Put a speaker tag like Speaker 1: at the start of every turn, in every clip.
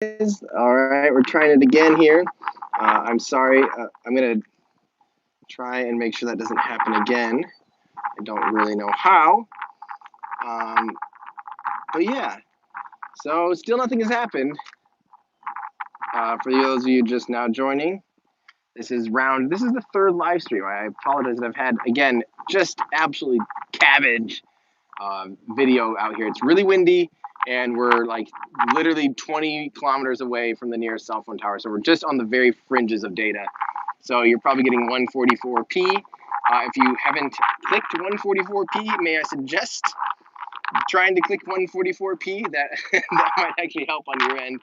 Speaker 1: All right, we're trying it again here. I'm sorry. I'm going to try and make sure that doesn't happen again. I don't really know how. Um, but yeah, so still nothing has happened. For those of you just now joining, this is the third live stream. I apologize that I've had, again, just absolutely cabbage video out here. It's really windy, and we're like literally 20 kilometers away from the nearest cell phone tower. So we're just on the very fringes of data. So you're probably getting 144p. If you haven't clicked 144p, may I suggest trying to click 144p? That that might actually help on your end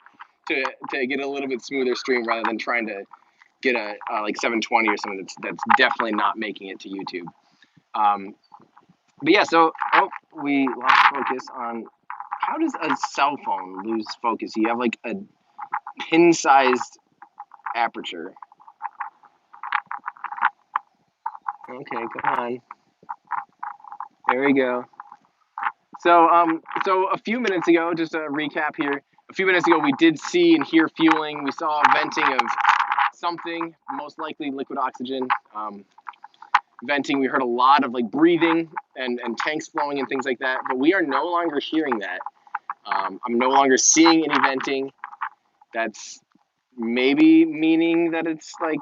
Speaker 1: to get a little bit smoother stream rather than trying to get a like 720 or something that's definitely not making it to YouTube. But yeah, so we lost focus on how does a cell phone lose focus? You have like a pin-sized aperture. Okay, come on. There we go. So a few minutes ago, just a recap here. A few minutes ago, we did see and hear fueling. We saw venting of something, most likely liquid oxygen. Venting, we heard a lot of like breathing and tanks flowing and things like that, but we are no longer hearing that. I'm no longer seeing any venting. That's maybe meaning that it's like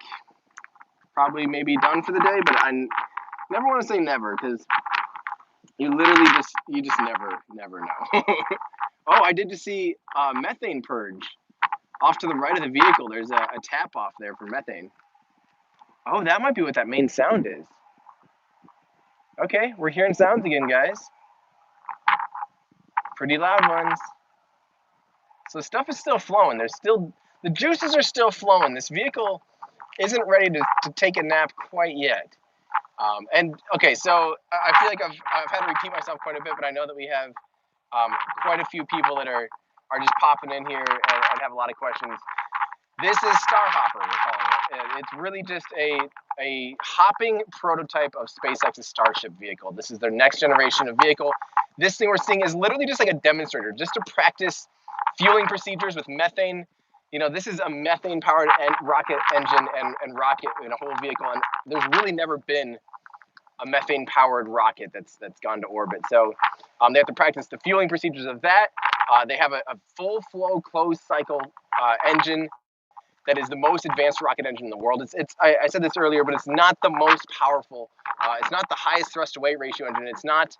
Speaker 1: probably maybe done for the day, but I never want to say never because you literally just never know. Oh, I did just see methane purge off to the right of the vehicle. There's a tap off there for methane. Oh, that might be what that main sound is. Okay, we're hearing sounds again, guys. Pretty loud ones. So stuff is still flowing. The juices are still flowing. This vehicle isn't ready to take a nap quite yet. And okay, so I feel like I've had to repeat myself quite a bit, but I know that we have quite a few people that are just popping in here and have a lot of questions. This is StarHopper, we're calling it. It's really just a hopping prototype of SpaceX's Starship vehicle. This is their next generation of vehicle. This thing we're seeing is literally just like a demonstrator, just to practice fueling procedures with methane. You know, this is a methane-powered rocket engine and rocket in a whole vehicle, and there's really never been a methane-powered rocket that's gone to orbit. So they have to practice the fueling procedures of that. They have a full-flow closed-cycle engine that is the most advanced rocket engine in the world. I said this earlier, but it's not the most powerful. It's not the highest thrust-to-weight ratio engine. It's not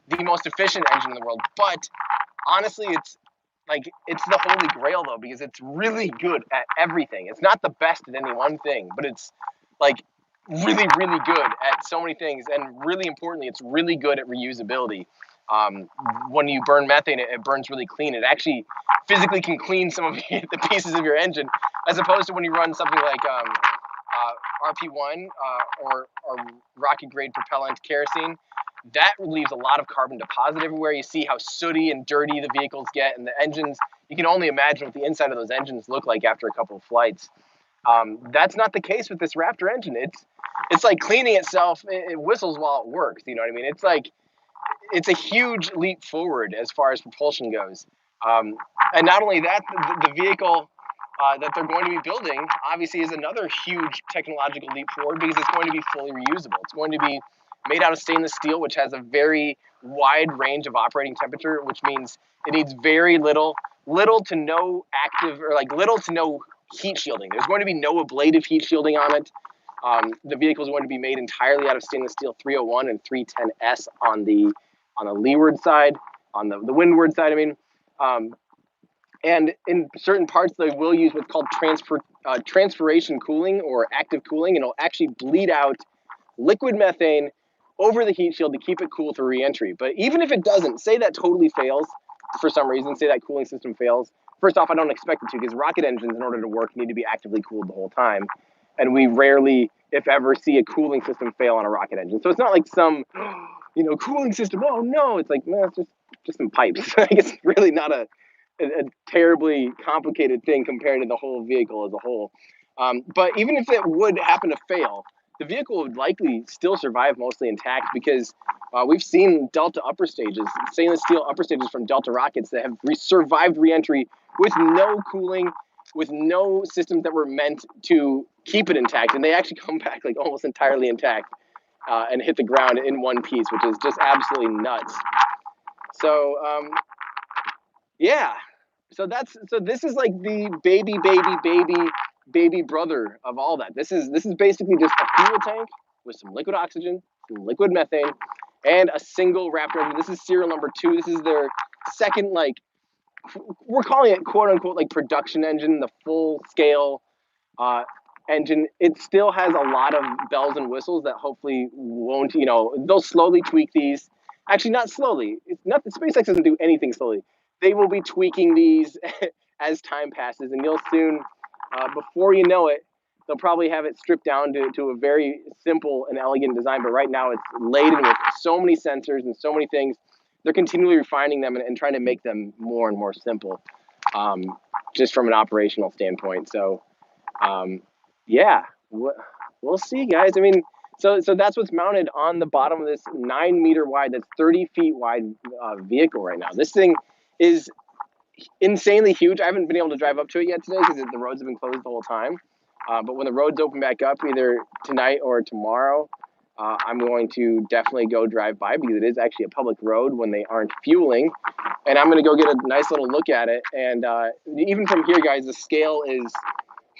Speaker 1: the most efficient engine in the world. But honestly, it's the holy grail though, because it's really good at everything. It's not the best at any one thing, but it's like really good at so many things, and really importantly, it's really good at reusability. When you burn methane, it burns really clean. It actually physically can clean some of the pieces of your engine, as opposed to when you run something like RP1 or rocket grade propellant kerosene. That leaves a lot of carbon deposit everywhere. You see how sooty and dirty the vehicles get, and the engines, you can only imagine what the inside of those engines look like after a couple of flights. That's not the case with this Raptor engine. It's like cleaning itself. It whistles while it works. You know what I mean? It's a huge leap forward as far as propulsion goes. And not only that, the vehicle that they're going to be building obviously is another huge technological leap forward, because it's going to be fully reusable. It's going to be made out of stainless steel, which has a very wide range of operating temperature, which means it needs very little to no active, or like little to no heat shielding. There's going to be no ablative heat shielding on it. The vehicle is going to be made entirely out of stainless steel 301 and 310S on the leeward side, on the windward side, I mean. And in certain parts, they will use what's called transferation cooling or active cooling, and it'll actually bleed out liquid methane over the heat shield to keep it cool through reentry. But even if it doesn't, say that totally fails for some reason, say that cooling system fails. First off, I don't expect it to, because rocket engines, in order to work, need to be actively cooled the whole time. And we rarely, if ever, see a cooling system fail on a rocket engine. So it's not like some, cooling system. Oh no, it's like, no, it's just some pipes. Like, it's really not a terribly complicated thing compared to the whole vehicle as a whole. But even if it would happen to fail, the vehicle would likely still survive mostly intact, because we've seen Delta upper stages, stainless steel upper stages from Delta rockets that have survived reentry with no cooling, with no systems that were meant to keep it intact, and they actually come back like almost entirely intact and hit the ground in one piece, which is just absolutely nuts. So yeah, so this is like the baby brother of all that. This is basically just a fuel tank with some liquid oxygen, some liquid methane, and a single Raptor engine. This is serial number 2. This is their second, like, we're calling it quote unquote like production engine, the full scale engine. It still has a lot of bells and whistles that hopefully won't, you know, they'll slowly tweak these. Actually, not slowly. It's not, SpaceX doesn't do anything slowly. They will be tweaking these as time passes, and you'll soon, before you know it, they'll probably have it stripped down to a very simple and elegant design. But right now, it's laden with so many sensors and so many things. They're continually refining them and trying to make them more and more simple, just from an operational standpoint. So, yeah, we'll see, guys. I mean, so that's what's mounted on the bottom of this 9 meter wide, that's 30 feet wide vehicle right now. This thing is insanely huge. I haven't been able to drive up to it yet today because the roads have been closed the whole time. But when the roads open back up, either tonight or tomorrow, I'm going to definitely go drive by because it is actually a public road when they aren't fueling. And I'm going to go get a nice little look at it. And even from here, guys, the scale is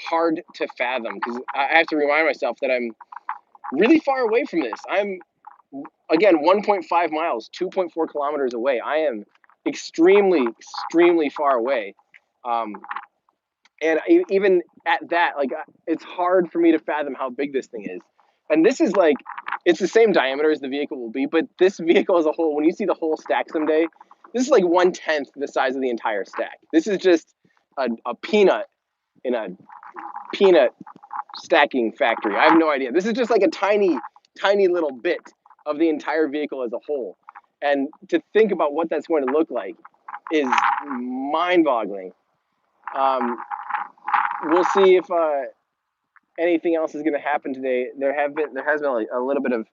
Speaker 1: hard to fathom because I have to remind myself that I'm really far away from this. I'm, again, 1.5 miles, 2.4 kilometers away. I am extremely far away. And even at that, like, it's hard for me to fathom how big this thing is. And this is like, it's the same diameter as the vehicle will be, but this vehicle as a whole, when you see the whole stack someday, this is like 1/10 the size of the entire stack. This is just a peanut in a peanut stacking factory. I have no idea. This is just like a tiny little bit of the entire vehicle as a whole. And to think about what that's going to look like is mind-boggling. We'll see if anything else is going to happen today. There has been like a little bit of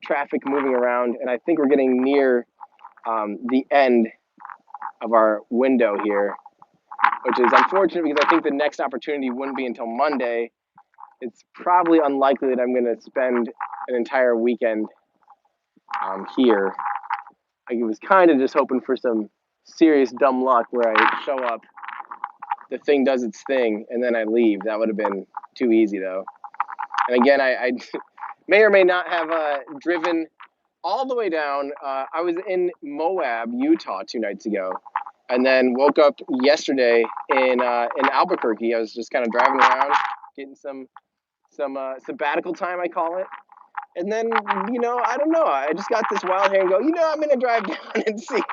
Speaker 1: traffic moving around, and I think we're getting near the end of our window here, which is unfortunate because I think the next opportunity wouldn't be until Monday. It's probably unlikely that I'm going to spend an entire weekend here. I was kind of just hoping for some serious dumb luck where I show up, the thing does its thing, and then I leave. That would have been too easy, though. And again, I may or may not have driven all the way down. I was in Moab, Utah 2 nights ago, and then woke up yesterday in Albuquerque. I was just kind of driving around, getting some sabbatical time, I call it. And then, you know, I don't know. I just got this wild hair and go, you know, I'm gonna drive down and see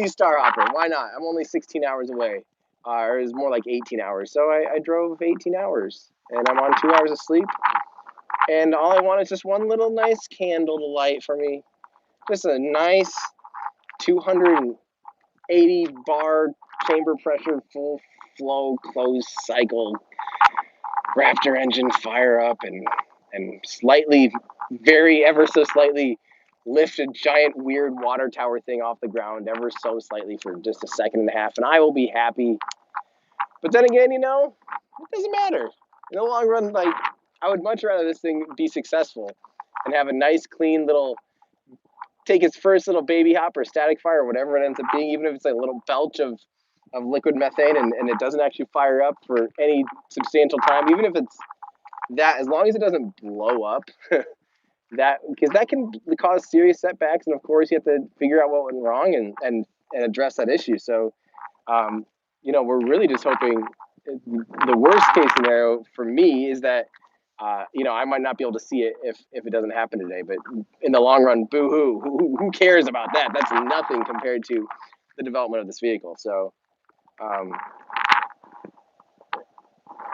Speaker 1: StarHopper. Why not? I'm only 16 hours away, or it was more like 18 hours. So I drove 18 hours, and I'm on 2 hours of sleep. And all I want is just one little nice candle to light for me. Just a nice 280 bar chamber pressure, full flow, closed cycle Raptor engine fire up and slightly, very ever so slightly lift a giant weird water tower thing off the ground ever so slightly for just a second and a half, and I will be happy. But then again, you know, it doesn't matter. In the long run, like, I would much rather this thing be successful and have a nice, clean little, take its first little baby hop or static fire or whatever it ends up being, even if it's like a little belch of liquid methane and it doesn't actually fire up for any substantial time, even if it's that, as long as it doesn't blow up, that, because that can cause serious setbacks, and of course you have to figure out what went wrong and address that issue. So, you know, we're really just hoping. The worst case scenario for me is that, you know, I might not be able to see it if it doesn't happen today. But in the long run, boo-hoo, who cares about that? That's nothing compared to the development of this vehicle. So,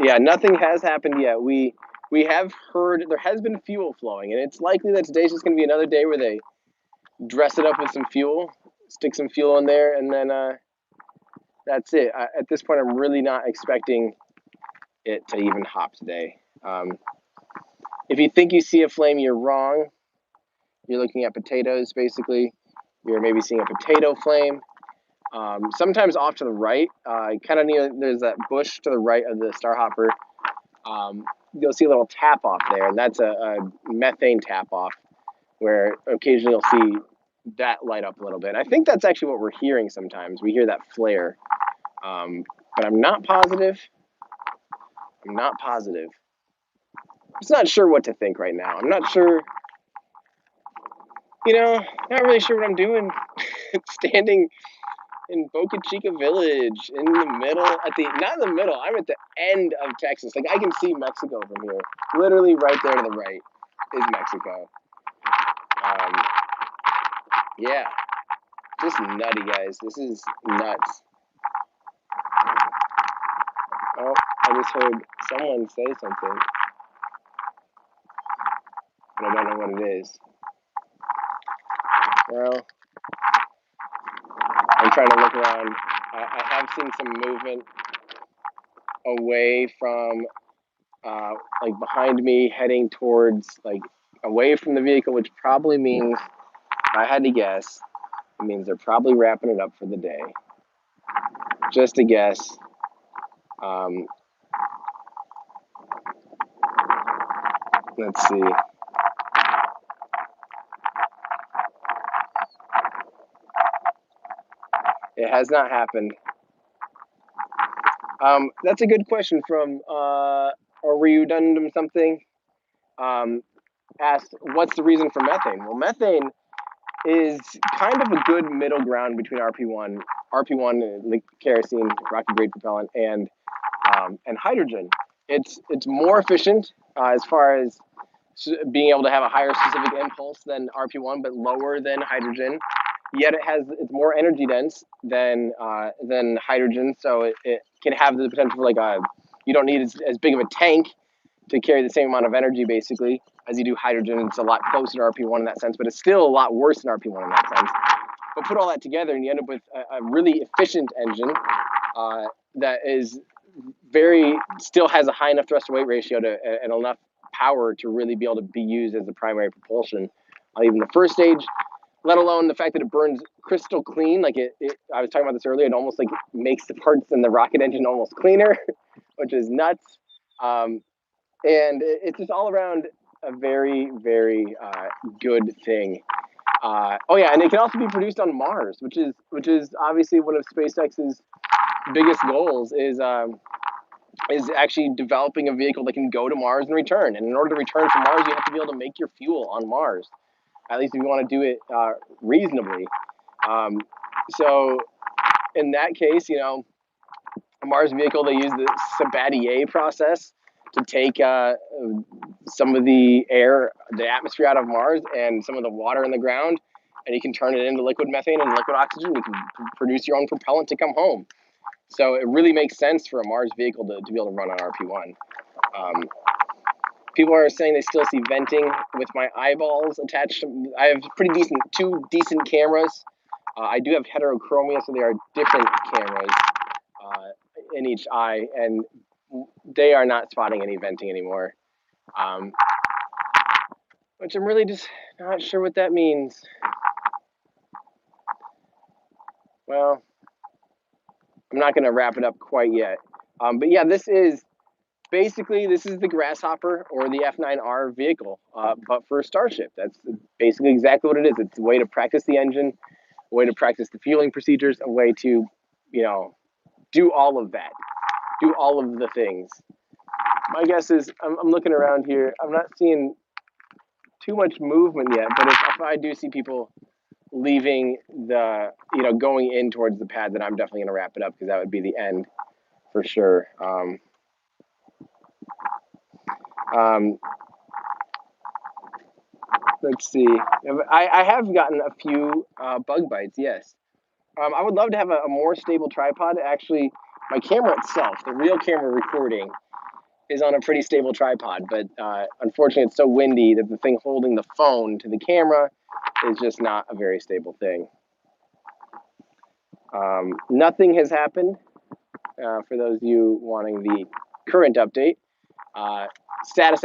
Speaker 1: yeah, nothing has happened yet. We have heard there has been fuel flowing, and it's likely that today's just going to be another day where they dress it up with some fuel, stick some fuel in there, and then that's it. At this point, I'm really not expecting it to even hop today. If you think you see a flame, you're wrong. You're looking at potatoes, basically. You're maybe seeing a potato flame. Sometimes off to the right, kind of near, there's that bush to the right of the StarHopper. You'll see a little tap off there, and that's a methane tap off, where occasionally you'll see that light up a little bit. I think that's actually what we're hearing sometimes. We hear that flare, but I'm not positive. I'm not positive. I'm just not sure what to think right now. I'm not sure, not really sure what I'm doing. Standing in Boca Chica Village, in the middle, not in the middle, I'm at the end of Texas. Like, I can see Mexico from here. Literally right there to the right is Mexico. Yeah, just nutty, guys. This is nuts. Oh, I just heard someone say something, but I don't know what it is. Well, I'm trying to look around. I have seen some movement away from, like, behind me, heading towards, like, away from the vehicle, which probably means, if I had to guess, it means they're probably wrapping it up for the day. Just a guess. Let's see. It has not happened. That's a good question from, or were you done something? Asked, what's the reason for methane? Well, methane is kind of a good middle ground between RP1, like kerosene, rocky grade propellant, and hydrogen. It's more efficient as far as being able to have a higher specific impulse than RP1, but lower than hydrogen. Yet it's more energy dense than hydrogen, so it can have the potential for, like, you don't need as big of a tank to carry the same amount of energy, basically, as you do hydrogen. It's a lot closer to RP1 in that sense, but it's still a lot worse than RP1 in that sense. But put all that together, and you end up with a really efficient engine that is still has a high enough thrust to weight ratio and enough power to really be able to be used as the primary propulsion on even the first stage, let alone the fact that it burns crystal clean. Like, I was talking about this earlier, it almost, like, makes the parts in the rocket engine almost cleaner, which is nuts. And it's just all around a very, very good thing. Oh yeah, and it can also be produced on Mars, which is obviously one of SpaceX's biggest goals, is actually developing a vehicle that can go to Mars and return. And in order to return from Mars, you have to be able to make your fuel on Mars, at least if you want to do it reasonably. So in that case, a Mars vehicle, they use the Sabatier process to take some of the atmosphere out of Mars and some of the water in the ground, and you can turn it into liquid methane and liquid oxygen. You can produce your own propellant to come home. So it really makes sense for a Mars vehicle to be able to run on RP1. People are saying they still see venting with my eyeballs attached. I have two decent cameras. I do have heterochromia, so there are different cameras in each eye, and they are not spotting any venting anymore, which I'm really just not sure what that means. Well, I'm not going to wrap it up quite yet, but yeah, this is the Grasshopper, or the F9R vehicle, but for Starship. That's basically exactly what it is. It's a way to practice the engine, a way to practice the fueling procedures, a way to, do all of that, do all of the things. My guess is, I'm looking around here, I'm not seeing too much movement yet, but if I do see people leaving going in towards the pad, then I'm definitely going to wrap it up, because that would be the end for sure. Let's see. I have gotten a few bug bites, yes. I would love to have a more stable tripod. Actually, my camera itself, the real camera recording, is on a pretty stable tripod, but unfortunately it's so windy that the thing holding the phone to the camera is just not a very stable thing. Nothing has happened, for those of you wanting the current update. Status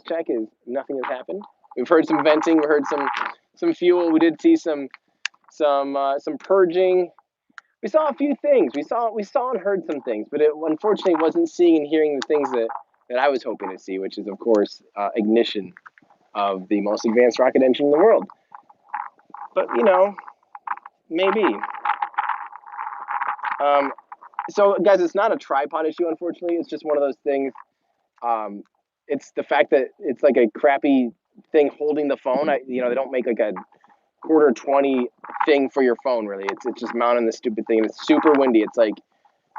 Speaker 1: check is nothing has happened. We've heard some venting, we heard some fuel, we did see some purging. we saw a few things. We saw and heard some things, but it unfortunately wasn't seeing and hearing the things that I was hoping to see, which is, of course, ignition of the most advanced rocket engine in the world. But, you know, maybe. So, guys, it's not a tripod issue, unfortunately. It's just one of those things. It's the fact that it's like a crappy thing holding the phone. They don't make like a quarter 20 thing for your phone, really. It's just mounting this stupid thing. And it's super windy. It's like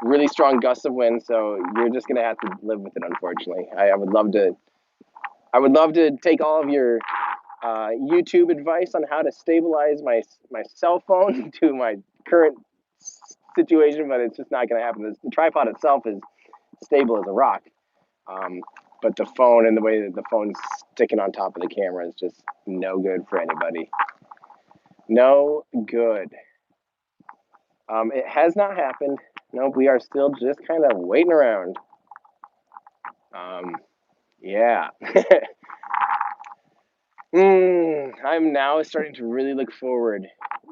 Speaker 1: really strong gusts of wind, so you're just gonna have to live with it, unfortunately. I would love to take all of your YouTube advice on how to stabilize my cell phone to my current situation, but it's just not gonna happen. The tripod itself is stable as a rock, but the phone and the way that the phone's sticking on top of the camera is just no good for anybody. No good. It has not happened. Nope, we are still just kind of waiting around. Yeah. I'm now starting to really look forward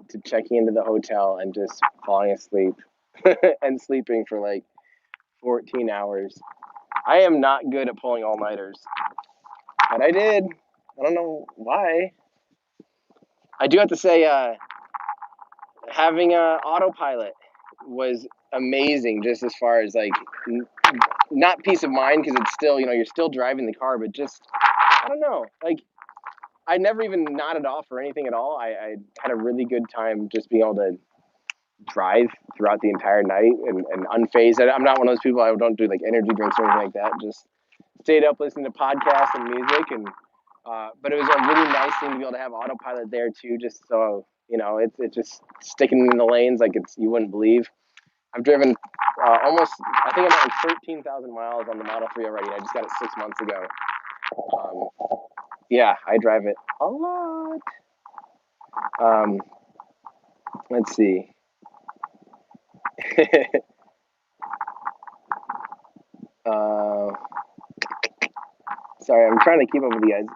Speaker 1: to checking into the hotel and just falling asleep and sleeping for like 14 hours. I am not good at pulling all-nighters, but I did. I don't know why. I do have to say, having a autopilot was amazing, just as far as like not peace of mind, because it's still, you're still driving the car, but just, I don't know, like I never even nodded off or anything at all. I had a really good time just being able to drive throughout the entire night and unfazed. I'm not one of those people, I don't do like energy drinks or anything like that. Just stayed up listening to podcasts and music, and but it was a really nice thing to be able to have autopilot there too, just so it's just sticking in the lanes like you wouldn't believe. I've driven almost, I think I'm at like 13,000 miles on the Model 3 already. I just got it 6 months ago. Yeah, I drive it a lot. Let's see. Sorry, I'm trying to keep up with you guys.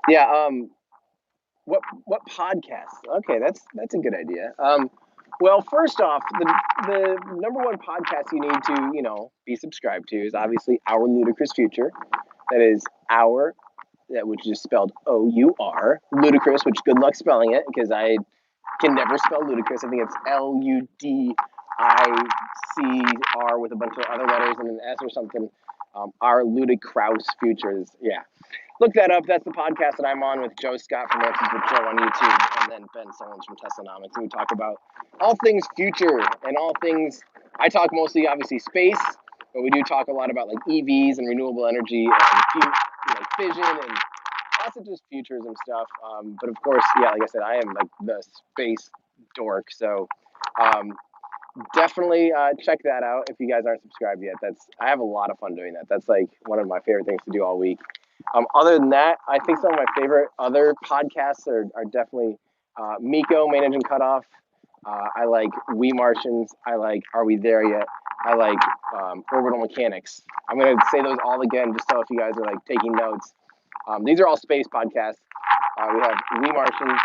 Speaker 1: Yeah. What podcasts? Okay, that's a good idea. Well, first off, the number one podcast you need to be subscribed to is obviously Our Ludicrous Future. That is which is spelled O-U-R, ludicrous, which good luck spelling it because I can never spell ludicrous. I think it's L-U-D-I-C-R with a bunch of other letters and an S or something. Our Ludicrous Futures, yeah. Look that up. That's the podcast that I'm on with Joe Scott from Answers with Joe on YouTube, and then Ben Solons from Teslanomics. And we talk about all things future and all things. I talk mostly, obviously, space, but we do talk a lot about like EVs and renewable energy and fission and lots of just futures and stuff. But of course, yeah, like I said, I am like the space dork. So definitely check that out if you guys aren't subscribed yet. I have a lot of fun doing that. That's like one of my favorite things to do all week. Other than that, I think some of my favorite other podcasts are definitely Miko, Main Engine Cutoff. I like We Martians. I like Are We There Yet? I like Orbital Mechanics. I'm going to say those all again just so if you guys are like taking notes. These are all space podcasts. We have We Martians.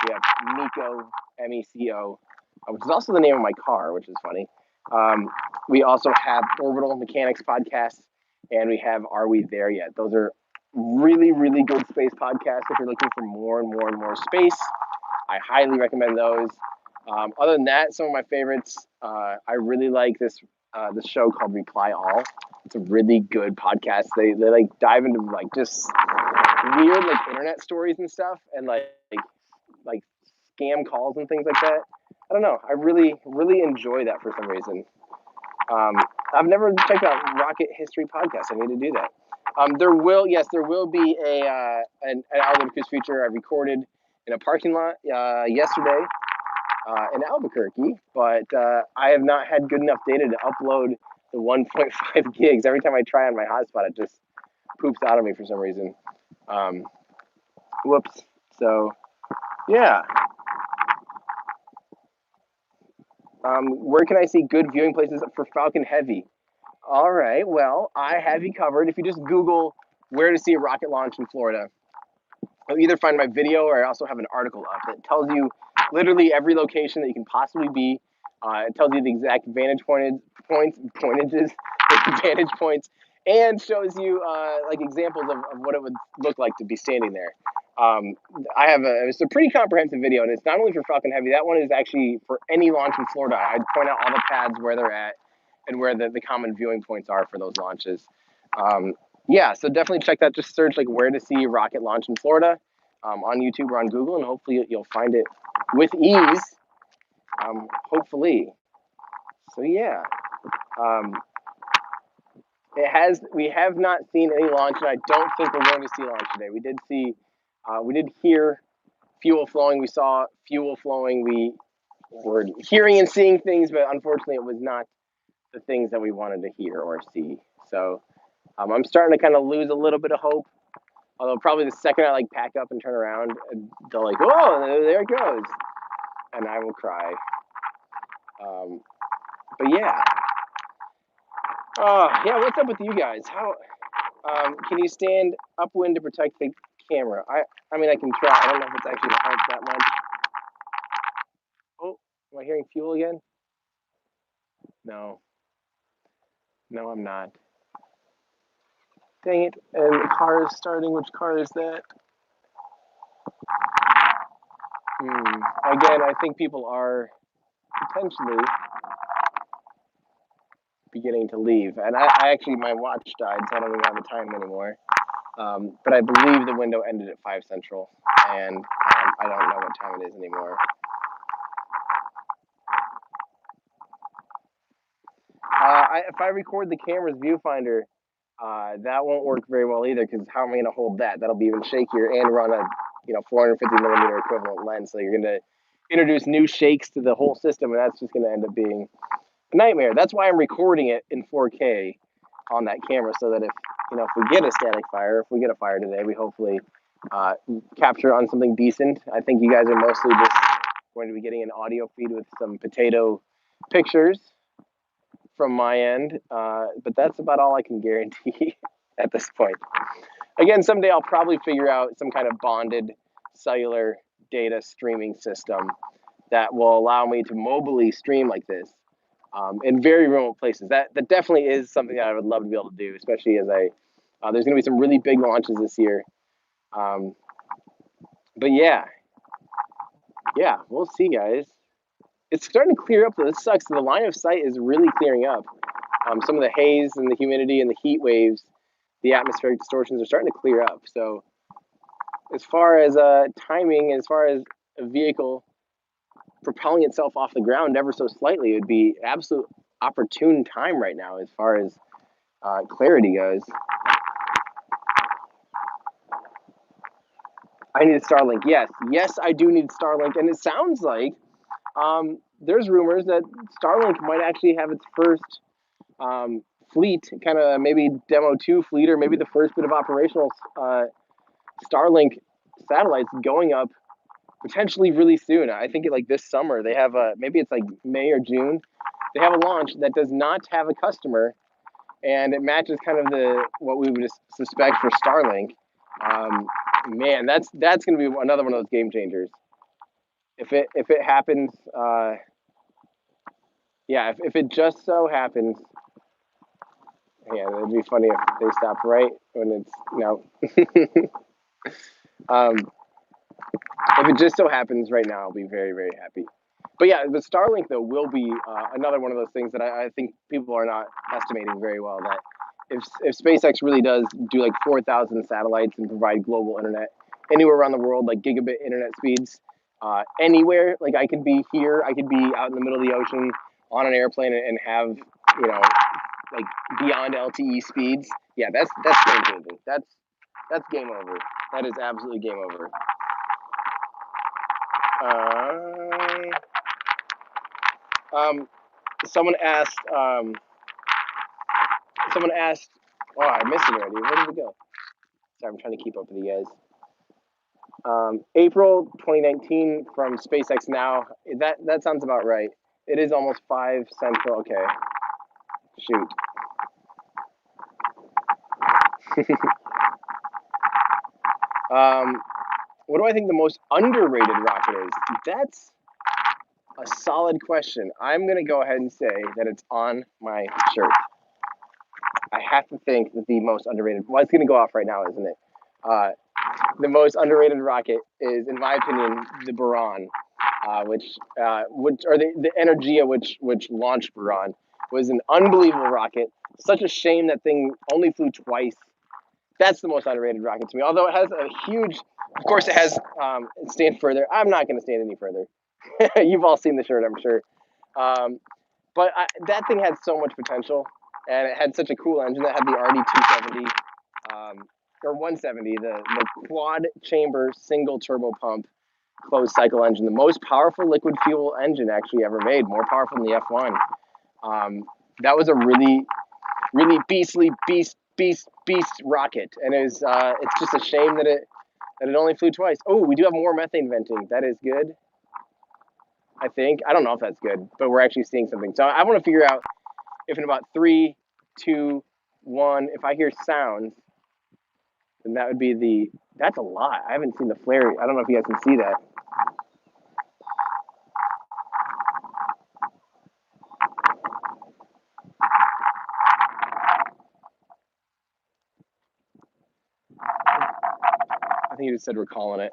Speaker 1: We have Miko, M-E-C-O, which is also the name of my car, which is funny. We also have Orbital Mechanics podcast, and we have Are We There Yet? Those are really, really good space podcasts. If you're looking for more and more and more space, I highly recommend those. Other than that, some of my favorites, I really like this show called Reply All. It's a really good podcast. They like dive into like just weird like internet stories and stuff, and like scam calls and things like that. I don't know. I really, really enjoy that for some reason. I've never checked out Rocket History Podcast. I need to do that. There will be an Our Ludicrous Future I recorded in a parking lot yesterday in Albuquerque, but I have not had good enough data to upload the 1.5 gigs. Every time I try on my hotspot, it just poops out of me for some reason. Whoops. So, yeah. Where can I see good viewing places for Falcon Heavy? All right, well, I have you covered. If you just Google where to see a rocket launch in Florida, you'll either find my video or I also have an article up that tells you literally every location that you can possibly be. It tells you the exact vantage vantage points, and shows you like examples of what it would look like to be standing there. It's a pretty comprehensive video, and it's not only for Falcon Heavy. That one is actually for any launch in Florida. I'd point out all the pads, where they're at, and where the common viewing points are for those launches. Yeah, so definitely check that. Just search like where to see a rocket launch in Florida on YouTube or on Google, and hopefully you'll find it with ease. Hopefully. So yeah, we have not seen any launch, and I don't think we're going to see launch today. We did hear fuel flowing. We saw fuel flowing. We were hearing and seeing things, but unfortunately it was not the things that we wanted to hear or see. So I'm starting to kind of lose a little bit of hope. Although probably the second I like pack up and turn around, they'll like, oh, there it goes, and I will cry. But yeah. Yeah, what's up with you guys? How can you stand upwind to protect the camera? I mean, I can try. I don't know if it's actually going to help that much. Oh, am I hearing fuel again? No. No, I'm not. Dang it. And the car is starting. Which car is that? Again, I think people are potentially beginning to leave. And I actually, my watch died, so I don't even have the time anymore. But I believe the window ended at 5 Central, and I don't know what time it is anymore. If I record the camera's viewfinder, that won't work very well either, because how am I going to hold that? That'll be even shakier and run a 450 millimeter equivalent lens. So you're going to introduce new shakes to the whole system, and that's just going to end up being a nightmare. That's why I'm recording it in 4K on that camera, so that if we get a static fire, if we get a fire today, we hopefully capture on something decent. I think you guys are mostly just going to be getting an audio feed with some potato pictures from my end, but that's about all I can guarantee at this point. Again, someday I'll probably figure out some kind of bonded cellular data streaming system that will allow me to mobily stream like this in very remote places. That definitely is something that I would love to be able to do, especially as there's going to be some really big launches this year. But yeah, we'll see, guys. It's starting to clear up, though. This sucks. The line of sight is really clearing up. Some of the haze and the humidity and the heat waves, the atmospheric distortions are starting to clear up. So as far as timing, as far as a vehicle propelling itself off the ground ever so slightly, it would be absolute opportune time right now as far as clarity goes. I need a Starlink. Yes, I do need Starlink. And it sounds like there's rumors that Starlink might actually have its first fleet, kind of maybe Demo 2 fleet, or maybe the first bit of operational Starlink satellites going up potentially really soon. I think like this summer they have maybe it's like May or June. They have a launch that does not have a customer, and it matches kind of what we would suspect for Starlink. Man, that's going to be another one of those game changers. If it happens, yeah, if it just so happens, yeah, it'd be funny if they stop right when it's no. If it just so happens right now, I'll be very, very happy. But yeah, the Starlink though will be another one of those things that I think people are not estimating very well. That if SpaceX really does do like 4,000 satellites and provide global internet anywhere around the world, like gigabit internet speeds, anywhere, like I could be here, I could be out in the middle of the ocean on an airplane and have like beyond LTE speeds. Yeah, that's game changing. That's game over. That is absolutely game over. Someone asked. Oh, I missed it already. Where did it go? Sorry, I'm trying to keep up with you guys. April 2019 from SpaceX Now. That sounds about right. It is almost 5 Central. Okay. Shoot. What do I think the most underrated rocket is? a solid question. I'm going to go ahead and say that it's on my shirt. I have to think that the most underrated, well, it's going to go off right now, isn't it? The most underrated rocket is, in my opinion, the Buran, which or the Energia, which launched Buran, was an unbelievable rocket. Such a shame that thing only flew twice. That's the most underrated rocket to me. Although it has a huge, of course, it has stand further. I'm not going to stand any further. You've all seen the shirt, I'm sure. But that thing had so much potential, and it had such a cool engine that had the RD270 or 170, the quad chamber single turbo pump closed cycle engine, the most powerful liquid fuel engine actually ever made, more powerful than the F1. That was a really beastly beast rocket, and it's just a shame that it only flew twice. Oh, we do have more methane venting. That is good. I think. I don't know if that's good, but we're actually seeing something. So I want to figure out if in about 3, 2, 1, if I hear sounds, then that would be that's a lot. I haven't seen the flare. I don't know if you guys can see that. I think you just said we're calling it.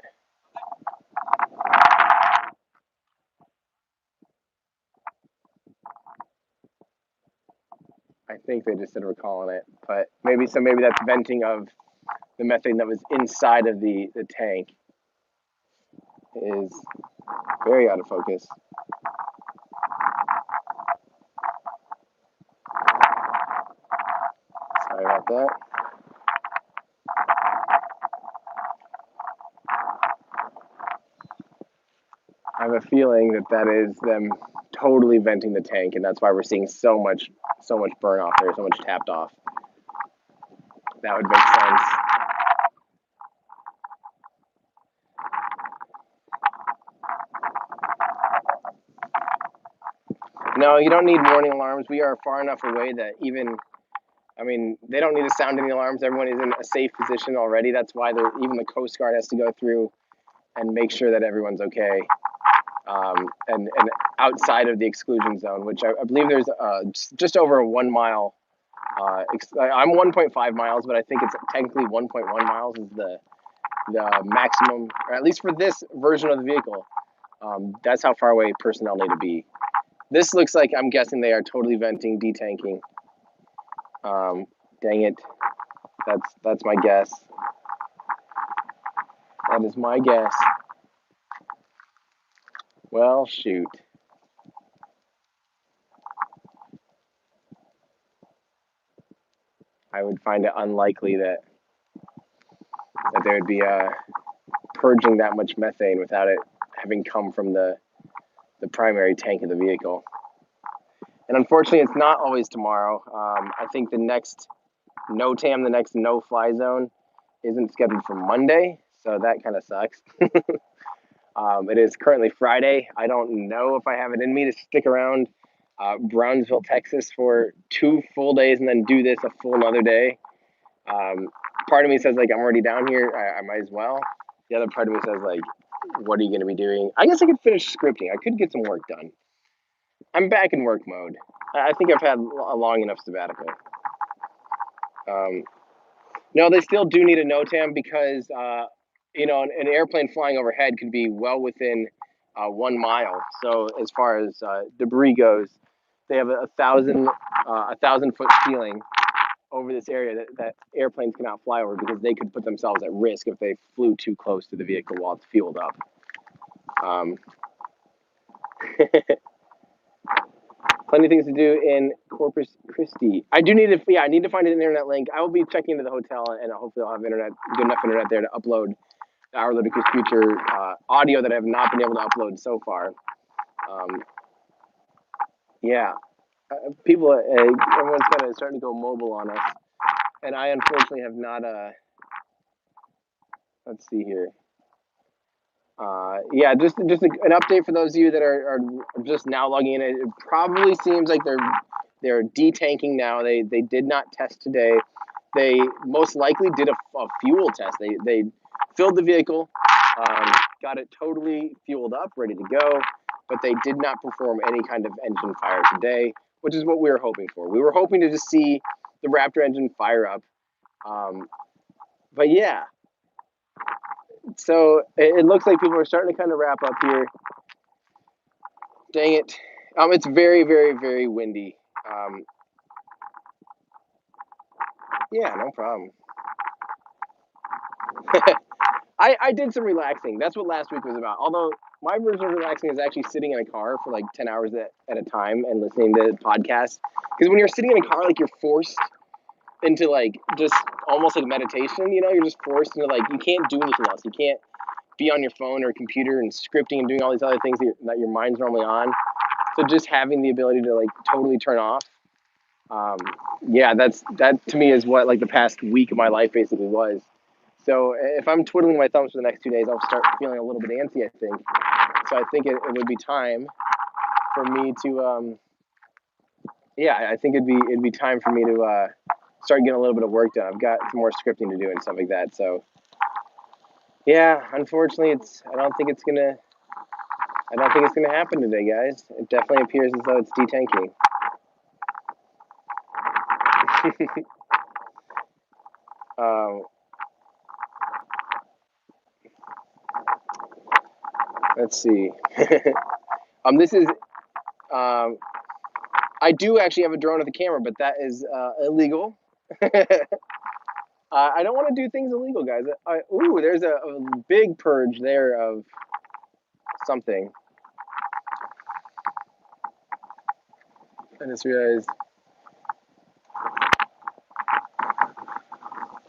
Speaker 1: I think they just said we're calling it, but maybe that's venting of the methane that was inside of the tank. Is very out of focus. Sorry about that. I have a feeling that is them totally venting the tank, and that's why we're seeing so much burn off there, so much tapped off. That would make sense. No, you don't need warning alarms. We are far enough away that they don't need to sound any alarms. Everyone is in a safe position already. That's why even the Coast Guard has to go through and make sure that everyone's okay. And outside of the exclusion zone, which I believe there's just over a 1 mile. I'm 1.5 miles, but I think it's technically 1.1 miles is the maximum, or at least for this version of the vehicle. That's how far away personnel need to be. This looks like, I'm guessing they are totally venting, detanking. Dang it. That's my guess. That is my guess. Well, shoot. I would find it unlikely that there would be purging that much methane without it having come from the primary tank of the vehicle. And unfortunately, it's not always tomorrow. I think the next NOTAM, the next no-fly zone, isn't scheduled for Monday, so that kind of sucks. It is currently Friday. I don't know if I have it in me to stick around Brownsville, Texas for 2 full days and then do this a full another day. Part of me says, like, I'm already down here. I might as well. The other part of me says, like, what are you going to be doing? I guess I could finish scripting. I could get some work done. I'm back in work mode. I think I've had a long enough sabbatical. No, they still do need a NOTAM because, an airplane flying overhead could be well within 1 mile. So as far as debris goes, they have a 1,000-foot ceiling over this area that airplanes cannot fly over because they could put themselves at risk if they flew too close to the vehicle while it's fueled up. Plenty of things to do in Corpus Christi. I need to find an internet link. I will be checking into the hotel, and hopefully I'll have good enough internet there to upload the Our Ludicrous Future audio that I have not been able to upload so far. People, everyone's kind of starting to go mobile on us, and I unfortunately have not. Let's see here. Just an update for those of you that are just now logging in. It probably seems like they're detanking now. They did not test today. They most likely did a fuel test. They filled the vehicle, got it totally fueled up, ready to go. but they did not perform any kind of engine fire today, which is what we were hoping for. We were hoping to just see the Raptor engine fire up. But yeah, so it looks like people are starting to kind of wrap up here. Dang it. It's very, very, very windy. Yeah, no problem. I did some relaxing. That's what last week was about. Although my version of relaxing is actually sitting in a car for like 10 hours at a time and listening to podcasts. Because when you're sitting in a car, like you're forced into like just almost like meditation, you know, you're just forced into like, you can't do anything else. You can't be on your phone or computer and scripting and doing all these other things that your mind's normally on. So just having the ability to like totally turn off. Yeah, that to me is what like the past week of my life basically was. So if I'm twiddling my thumbs for the next 2 days, I'll start feeling a little bit antsy, I think. So I think it would be time for me to, yeah, I think it'd be time for me to start getting a little bit of work done. I've got some more scripting to do and stuff like that. So yeah, unfortunately, I don't think it's gonna happen today, guys. It definitely appears as though it's detanking. Let's see. This is I do actually have a drone with a camera, but that is illegal. I don't want to do things illegal, guys. Ooh, there's a big purge there of something. I just realized.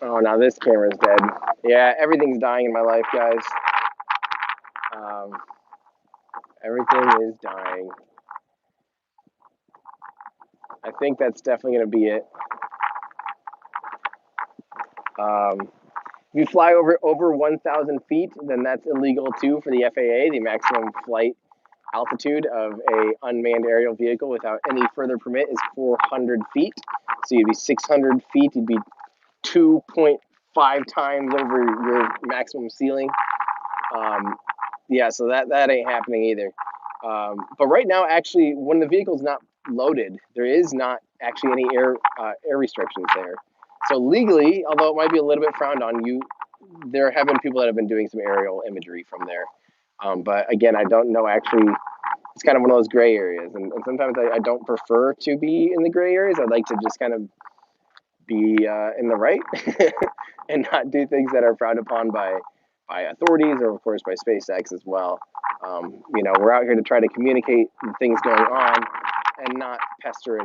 Speaker 1: Oh, now this camera's dead. Yeah, everything's dying in my life, guys. Everything is dying. I think that's definitely going to be it. If you fly over 1,000 feet, then that's illegal too for the FAA. The maximum flight altitude of a unmanned aerial vehicle without any further permit is 400 feet. So you'd be 600 feet. You'd be 2.5 times over your maximum ceiling. Yeah, so that ain't happening either. But right now, actually, when the vehicle's not loaded, there is not actually any air restrictions there. So legally, although it might be a little bit frowned on, there have been people that have been doing some aerial imagery from there. But again, I don't know actually. It's kind of one of those gray areas, and sometimes I don't prefer to be in the gray areas. I'd like to just kind of be in the right and not do things that are frowned upon by authorities or, of course, by SpaceX as well. You know, we're out here to try to communicate the things going on and not pester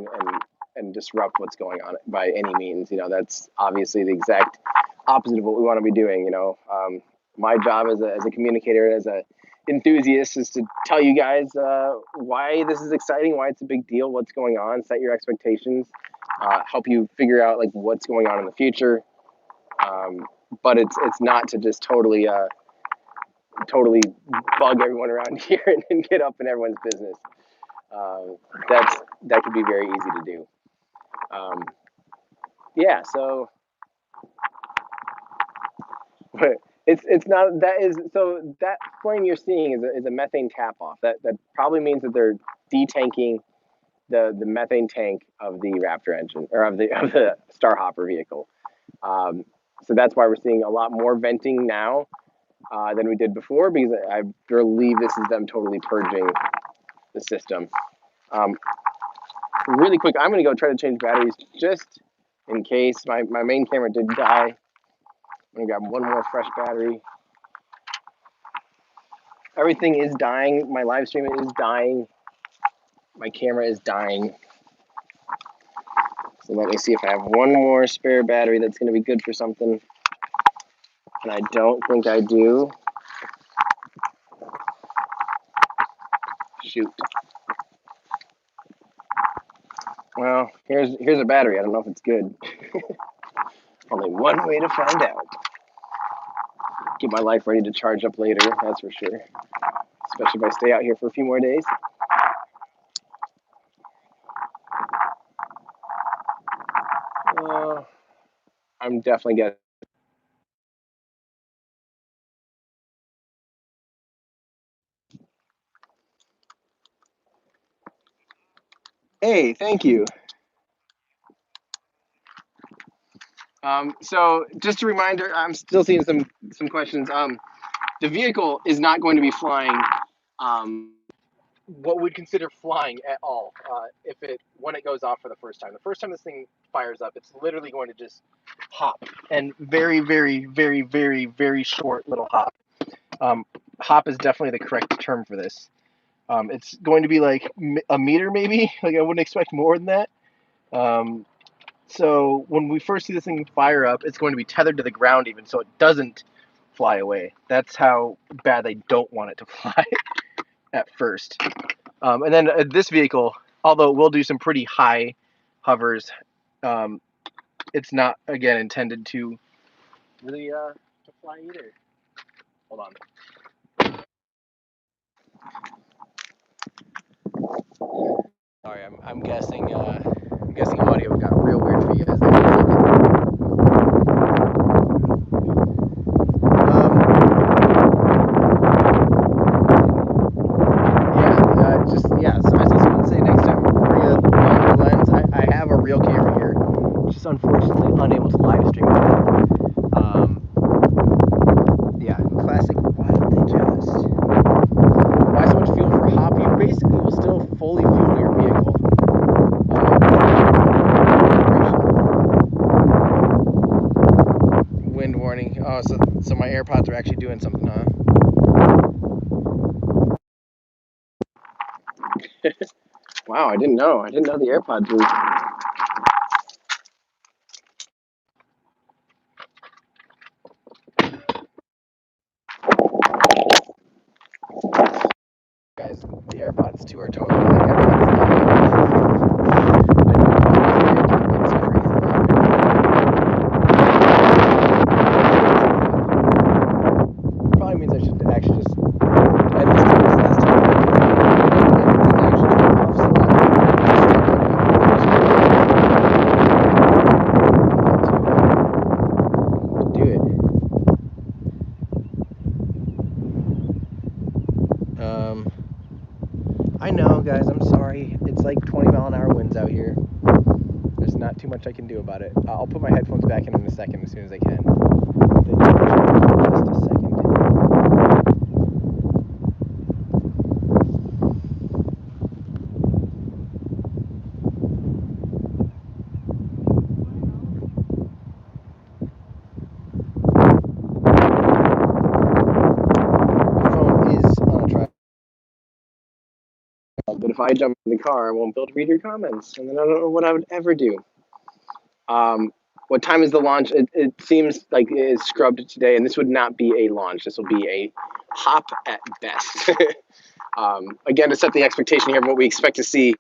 Speaker 1: and disrupt what's going on by any means. You know, that's obviously the exact opposite of what we want to be doing. You know, my job as a communicator and as a enthusiast is to tell you guys why this is exciting, why it's a big deal, what's going on, set your expectations, help you figure out like what's going on in the future. But it's not to just totally bug everyone around here and get up in everyone's business. That could be very easy to do. Yeah, so it's not so that flame you're seeing is a methane tap off. That probably means that they're detanking the methane tank of the Raptor engine or of the StarHopper vehicle. So that's why we're seeing a lot more venting now than we did before, because I believe this is them totally purging the system. Really quick, I'm going to go try to change batteries just in case my main camera did die. I'm going to grab one more fresh battery. Everything is dying. My live stream is dying. My camera is dying. So let me see if I have one more spare battery that's going to be good for something. And I don't think I do. Shoot. Well, here's a battery. I don't know if it's good. Only one way to find out. Get my life ready to charge up later, that's for sure. Especially if I stay out here for a few more days. I'm definitely getting. Hey, thank you. So just a reminder, I'm still seeing some questions. The vehicle is not going to be flying what we'd consider flying at all when it goes off for the first time. The first time this thing fires up, it's literally going to just hop, and very, very, very, very, very short little hop. Hop is definitely the correct term for this. It's going to be like a meter, maybe. Like I wouldn't expect more than that. So when we first see this thing fire up, it's going to be tethered to the ground even, so it doesn't fly away. That's how bad they don't want it to fly at first. And then this vehicle, although it will do some pretty high hovers, it's not, again, intended to really to fly either. Hold on. Sorry, I'm guessing audio got real weird for you guys there. So I saw someone say next time bring a longer lens. I have a real camera here, just unfortunately unable to live stream it. Yeah, classic. Why don't they just? Why so much fuel for hop? You basically will still fully fuel your vehicle. Wind warning. Oh, so my AirPods are actually doing something, huh? Wow, I didn't know. I didn't know the AirPods were. Guys, the AirPods too are totally probably means I should actually just end this last time. I know, guys, I'm sorry. It's like 20-mile-an-hour winds out here. There's not too much I can do about it. I'll put my headphones back in a second as soon as I can. Just a second. But if I jump in the car, I won't be able to read your comments, and then I don't know what I would ever do. What time is the launch? It seems like it is scrubbed today, and this would not be a launch. This will be a hop at best. Again, to set the expectation here of what we expect to see,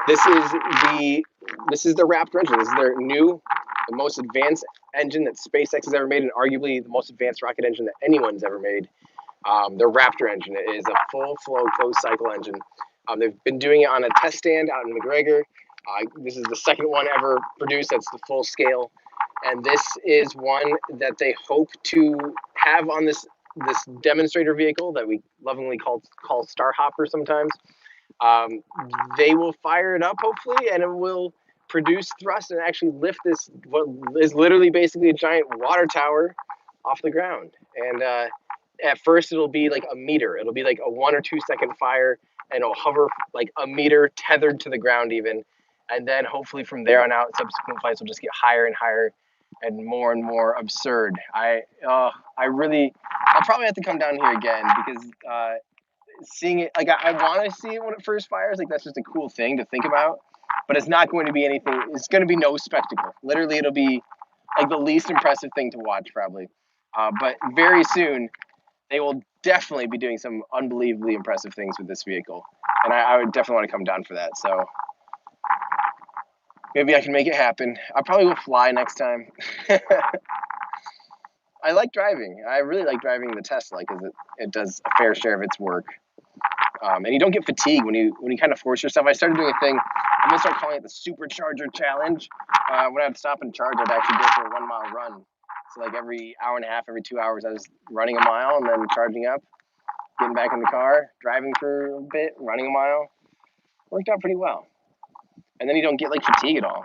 Speaker 1: this is the Raptor engine. This is their new, the most advanced engine that SpaceX has ever made, and arguably the most advanced rocket engine that anyone's ever made. The Raptor engine is a full flow closed cycle engine. They've been doing it on a test stand out in McGregor. This is the second one ever produced that's the full scale. And this is one that they hope to have on this demonstrator vehicle that we lovingly call StarHopper sometimes. They will fire it up, hopefully, and it will produce thrust and actually lift this, what is literally basically a giant water tower, off the ground. And at first, it'll be like a meter. It'll be like a 1 or 2 second fire, and it'll hover like a meter tethered to the ground even. And then hopefully from there on out, subsequent flights will just get higher and higher and more absurd. I'll probably have to come down here again because seeing it, like I want to see it when it first fires. Like that's just a cool thing to think about, but it's not going to be anything. It's going to be no spectacle. Literally, it'll be like the least impressive thing to watch probably. But very soon, they will definitely be doing some unbelievably impressive things with this vehicle. And I would definitely want to come down for that. So maybe I can make it happen. I probably will fly next time. I like driving. I really like driving the Tesla because it does a fair share of its work. And you don't get fatigued when you kind of force yourself. I started doing a thing. I'm gonna start calling it the Supercharger Challenge. When I'd stop and charge, I'd actually go for a 1 mile run. So like every hour and a half, every 2 hours, I was running a mile and then charging up, getting back in the car, driving for a bit, running a mile. Worked out pretty well. and then you don't get like fatigue at all.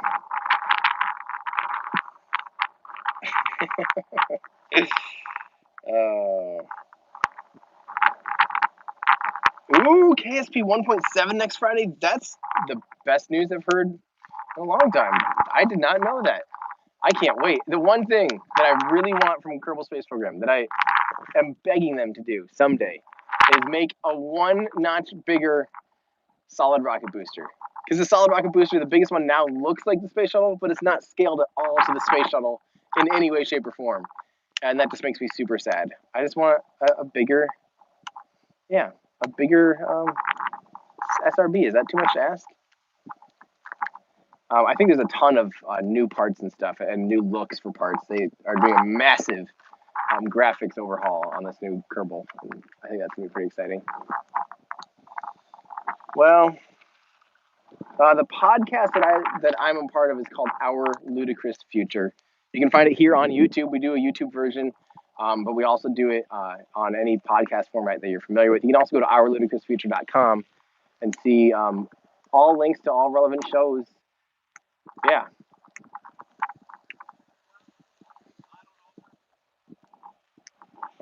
Speaker 1: Ooh, KSP 1.7 next Friday. That's the best news I've heard in a long time. I did not know that. I can't wait. The one thing that I really want from Kerbal Space Program that I am begging them to do someday is make a one-notch bigger solid rocket booster. Because the solid rocket booster, the biggest one now, looks like the space shuttle, but it's not scaled at all to the space shuttle in any way, shape, or form. And that just makes me super sad. I just want a bigger, yeah, a bigger SRB. Is that too much to ask? I think there's a ton of new parts and stuff and new looks for parts. They are doing a massive graphics overhaul on this new Kerbal. And I think that's going to be pretty exciting. Well, the podcast that I'm a part of is called Our Ludicrous Future. You can find it here on YouTube. We do a YouTube version, but we also do it on any podcast format that you're familiar with. You can also go to ourludicrousfuture.com and see all links to all relevant shows. Yeah.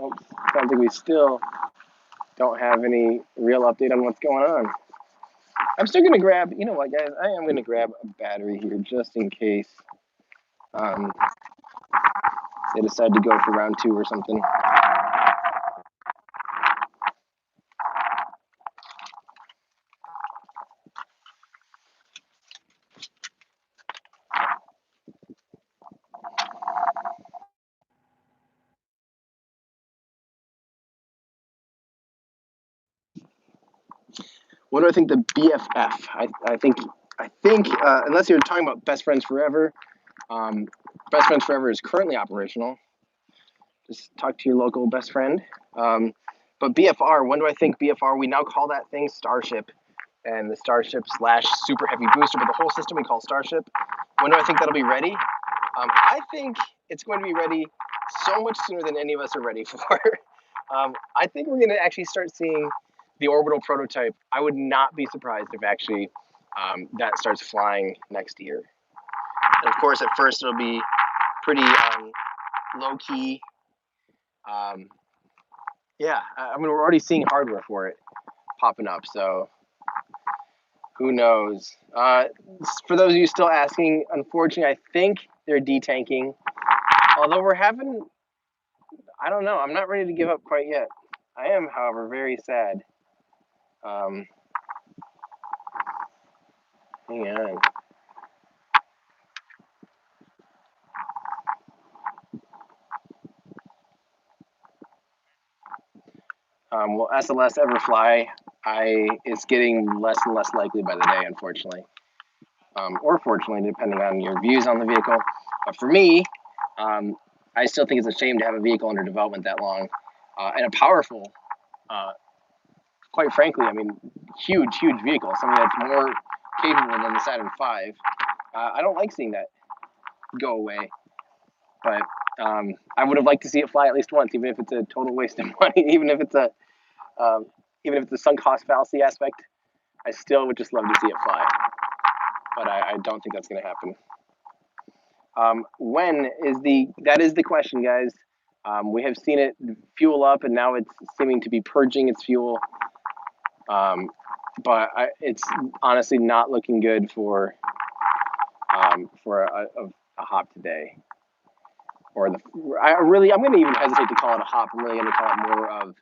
Speaker 1: Oops. Sounds like we still don't have any real update on what's going on. I'm still going to grab, you know what, guys? I am going to grab a battery here just in case they decide to go for round 2 or something. What do I think the BFF? I think unless you're talking about Best Friends Forever, Best Friends Forever is currently operational. Just talk to your local best friend. But BFR, when do I think BFR? We now call that thing Starship, and the Starship / Super Heavy Booster, but the whole system we call Starship. When do I think that'll be ready? I think it's going to be ready so much sooner than any of us are ready for. I think we're going to actually start seeing the orbital prototype. I would not be surprised if actually that starts flying next year. And of course, at first it'll be pretty low-key. Yeah, I mean, we're already seeing hardware for it popping up, so who knows? For those of you still asking, unfortunately, I think they're detanking. Although we're having, I don't know, I'm not ready to give up quite yet. I am, however, very sad. Hang on. Will SLS ever fly? It's getting less and less likely by the day, unfortunately. Or fortunately, depending on your views on the vehicle. But for me, I still think it's a shame to have a vehicle under development that long. And a powerful, quite frankly, I mean, huge vehicle. Something that's more capable than the Saturn V. I don't like seeing that go away. But I would have liked to see it fly at least once, even if it's a total waste of money, even if it's a sunk cost fallacy aspect. I still would just love to see it fly. But I don't think that's going to happen. That is the question, guys. We have seen it fuel up, and now it's seeming to be purging its fuel. But it's honestly not looking good for a hop today. I'm going to even hesitate to call it a hop. I'm really going to call it more of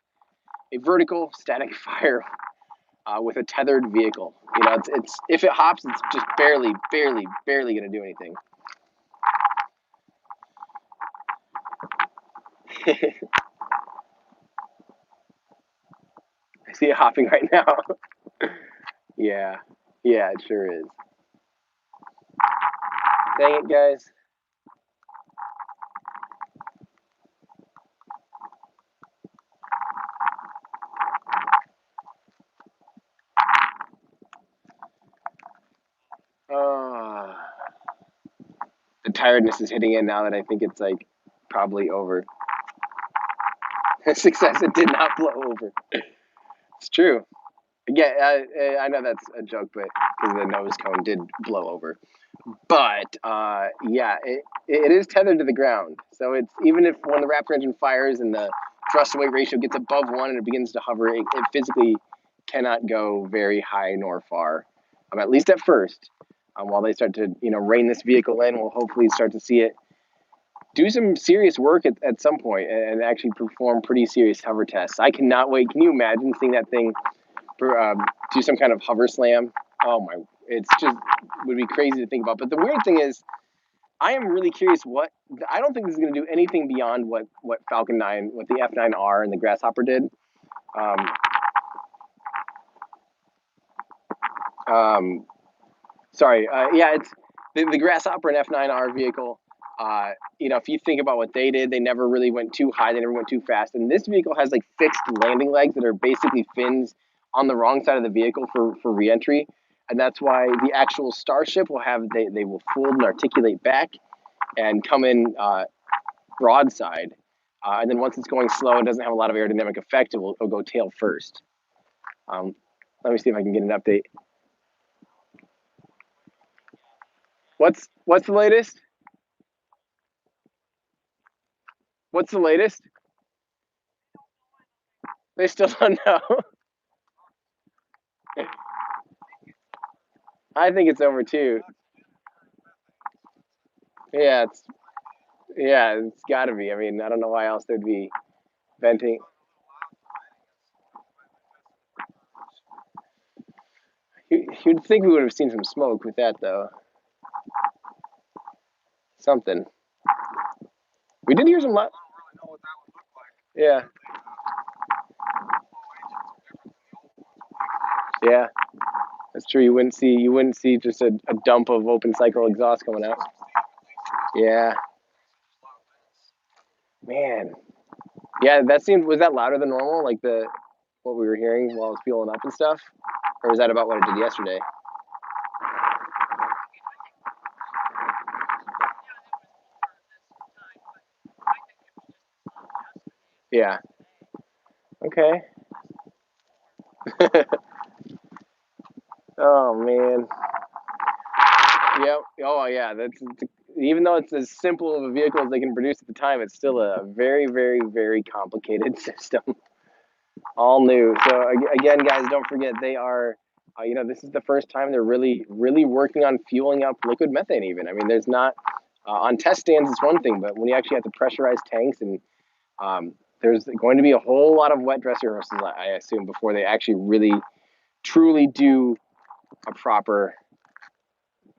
Speaker 1: a vertical static fire with a tethered vehicle. You know, it's if it hops, it's just barely going to do anything. I see it hopping right now. Yeah, it sure is. Dang it, guys. The tiredness is hitting in now that I think it's like probably over. Success, it did not blow over. It's true. Yeah, I know that's a joke, but because the nose cone did blow over. But yeah, it is tethered to the ground. So it's even if when the Raptor engine fires and the thrust to weight ratio gets above 1 and it begins to hover, it physically cannot go very high nor far, at least at first. While they start to rein this vehicle in, we'll hopefully start to see it do some serious work at some point and actually perform pretty serious hover tests. I cannot wait. Can you imagine seeing that thing do some kind of hover slam? Oh my, it's just would be crazy to think about. But the weird thing is, I am really curious I don't think this is going to do anything beyond what Falcon 9, what the F9R and the Grasshopper did. Sorry, yeah, it's the Grasshopper and F9R vehicle. If you think about what they did, they never really went too high, they never went too fast. And this vehicle has like fixed landing legs that are basically fins on the wrong side of the vehicle for re-entry. And that's why the actual Starship will have, they will fold and articulate back and come in broadside. And then once it's going slow and doesn't have a lot of aerodynamic effect, it'll go tail first. Let me see if I can get an update. What's the latest? What's the latest? They still don't know. I think it's over too. Yeah, it's got to be. I mean, I don't know why else they'd be venting. You'd think we would have seen some smoke with that, though. Something. We did hear some. Yeah. Yeah, that's true. You wouldn't see just a dump of open cycle exhaust coming out. Yeah. Man. Yeah, was that louder than normal? Like what we were hearing while it was fueling up and stuff? Or was that about what it did yesterday? Yeah. Okay. Oh man. Yep. Oh yeah. Even though it's as simple of a vehicle as they can produce at the time, it's still a very, very, very complicated system. All new. So again, guys, don't forget they are. This is the first time they're really, really working on fueling up liquid methane. Even, I mean, there's not on test stands. It's one thing, but when you actually have to pressurize tanks and there's going to be a whole lot of wet dress rehearsals, I assume, before they actually really, truly do a proper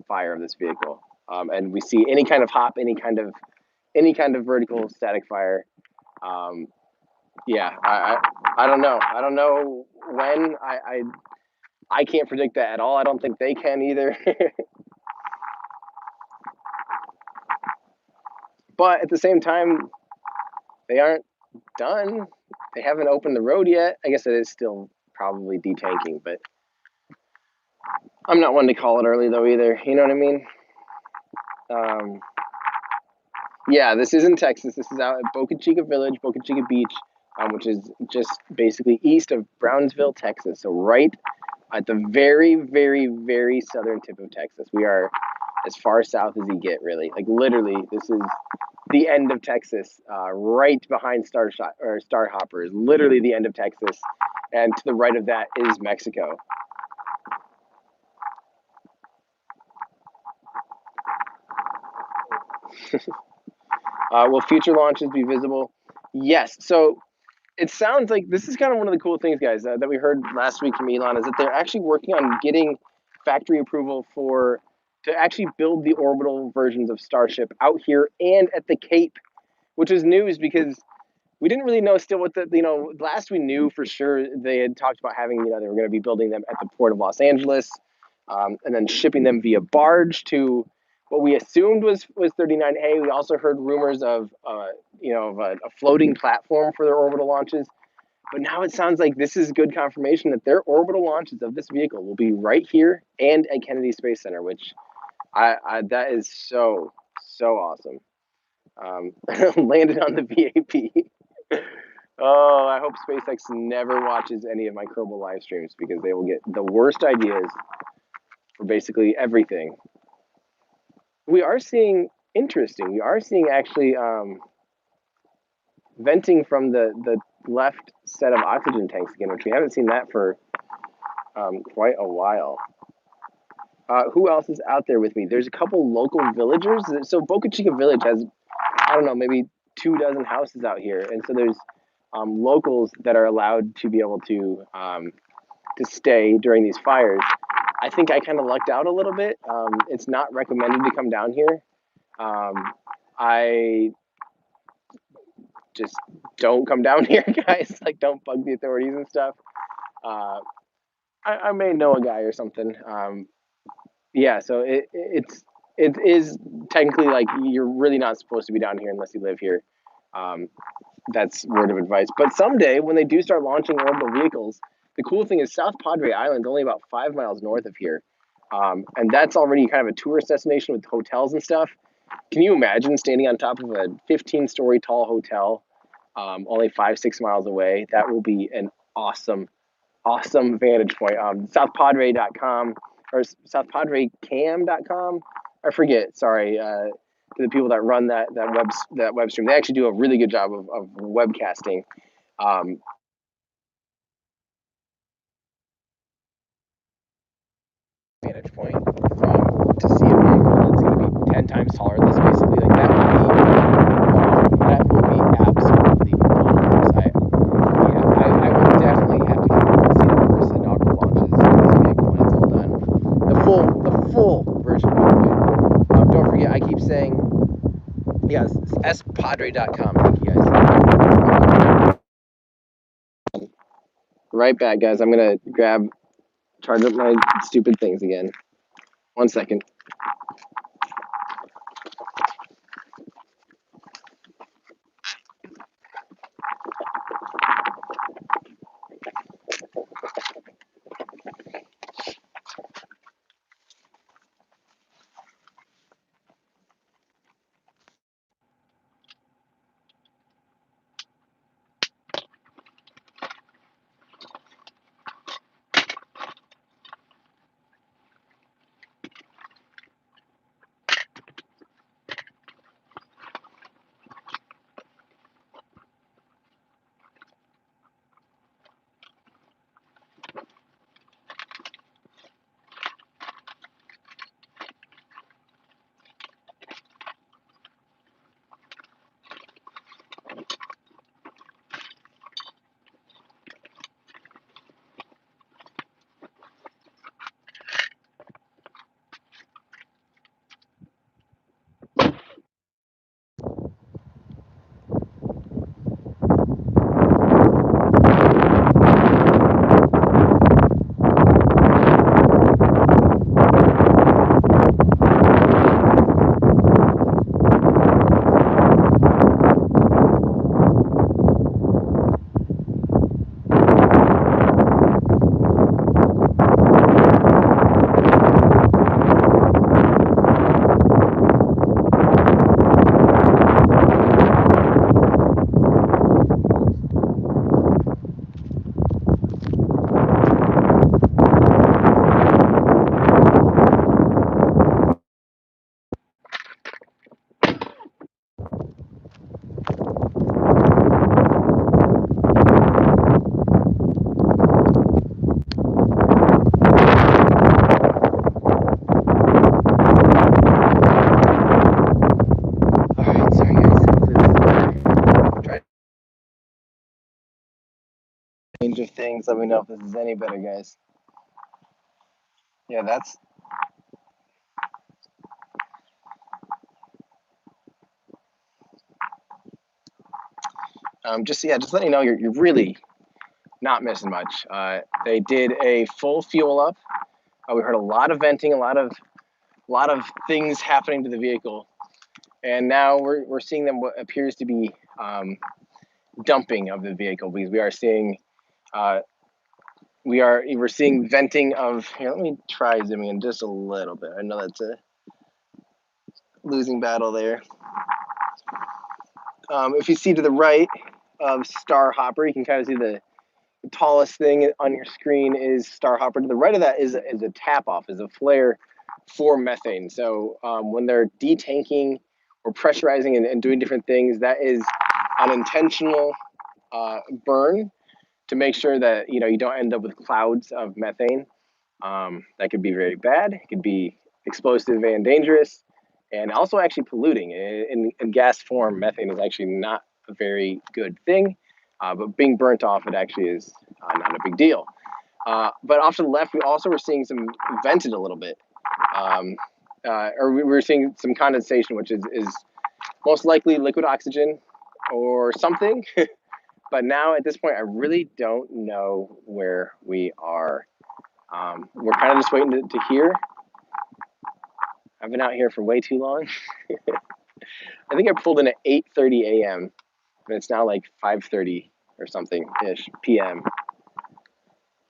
Speaker 1: fire of this vehicle. And we see any kind of hop, any kind of vertical static fire. Yeah, I don't know. I don't know when. I can't predict that at all. I don't think they can either. But at the same time, they aren't done. They haven't opened the road yet. I guess it is still probably detanking, but I'm not one to call it early though either. You know what I mean? Yeah, this is in Texas. This is out at Boca Chica Village, Boca Chica Beach, which is just basically east of Brownsville, Texas. So right at the very, very, very southern tip of Texas. We are as far south as you get, really. Like literally, this is the end of Texas. Right behind StarHopper is literally the end of Texas, and to the right of that is Mexico. Will future launches be visible? Yes. So it sounds like this is kind of one of the cool things, guys, that we heard last week from Elon, is that they're actually working on getting factory approval to actually build the orbital versions of Starship out here and at the Cape, which is news because we didn't really know still what last we knew for sure they had talked about having, they were going to be building them at the port of Los Angeles and then shipping them via barge to what we assumed was 39A. We also heard rumors of, a floating platform for their orbital launches. But now it sounds like this is good confirmation that their orbital launches of this vehicle will be right here and at Kennedy Space Center, which that is so awesome. Landed on the VAP. Oh, I hope SpaceX never watches any of my Kerbal live streams because they will get the worst ideas for basically everything. We are seeing interesting. We are seeing actually venting from the left set of oxygen tanks again, which we haven't seen that for quite a while. Who else is out there with me? There's a couple local villagers. So Boca Chica Village has, I don't know, maybe 24 houses out here, and so there's locals that are allowed to be able to stay during these fires. I think I kind of lucked out a little bit. It's not recommended to come down here. I just don't come down here, guys. Like, don't bug the authorities and stuff. I may know a guy or something. Yeah, so it is technically like you're really not supposed to be down here unless you live here. That's word of advice. But someday, when they do start launching orbital vehicles, the cool thing is South Padre Island is only about 5 miles north of here, and that's already kind of a tourist destination with hotels and stuff. Can you imagine standing on top of a 15-story tall hotel, only 5-6 miles away? That will be an awesome vantage point. SouthPadre.com or SouthPadreCam.com. I forget. Sorry, to the people that run that web stream, they actually do a really good job of webcasting. Vantage point to see a vehicle that's going to be 10 times taller than this, basically. Like that will be absolutely bonkers. I will definitely have to see the first inaugural launches of this vehicle when it's all done. The full version, by the way. Don't forget, I keep saying, yes, spadre.com. Thank you, guys. Right back, guys. I'm gonna charge up my stupid things again. 1 second. Range of things. Let me know if this is any better, guys. Yeah, that's just letting you know you're really not missing much. They did a full fuel up. We heard a lot of venting, a lot of things happening to the vehicle, and now we're seeing them what appears to be dumping of the vehicle, because we are seeing we're seeing venting of. Here, let me try zooming in just a little bit. I know that's a losing battle there. If you see to the right, of StarHopper. You can kind of see the tallest thing on your screen is StarHopper. To the right of that is a tap off, is a flare for methane. So when they're detanking or pressurizing and doing different things, that is an intentional burn to make sure that you don't end up with clouds of methane. That could be very bad. It could be explosive and dangerous, and also actually polluting. In gas form, methane is actually not a very good thing, but being burnt off, it actually is not a big deal. But off to the left, we also were seeing some vented a little bit, or we were seeing some condensation, which is most likely liquid oxygen or something. But now at this point, I really don't know where we are. We're kind of just waiting to hear. I've been out here for way too long. I think I pulled in at 8:30 a.m. and it's now like 5:30 or something-ish p.m.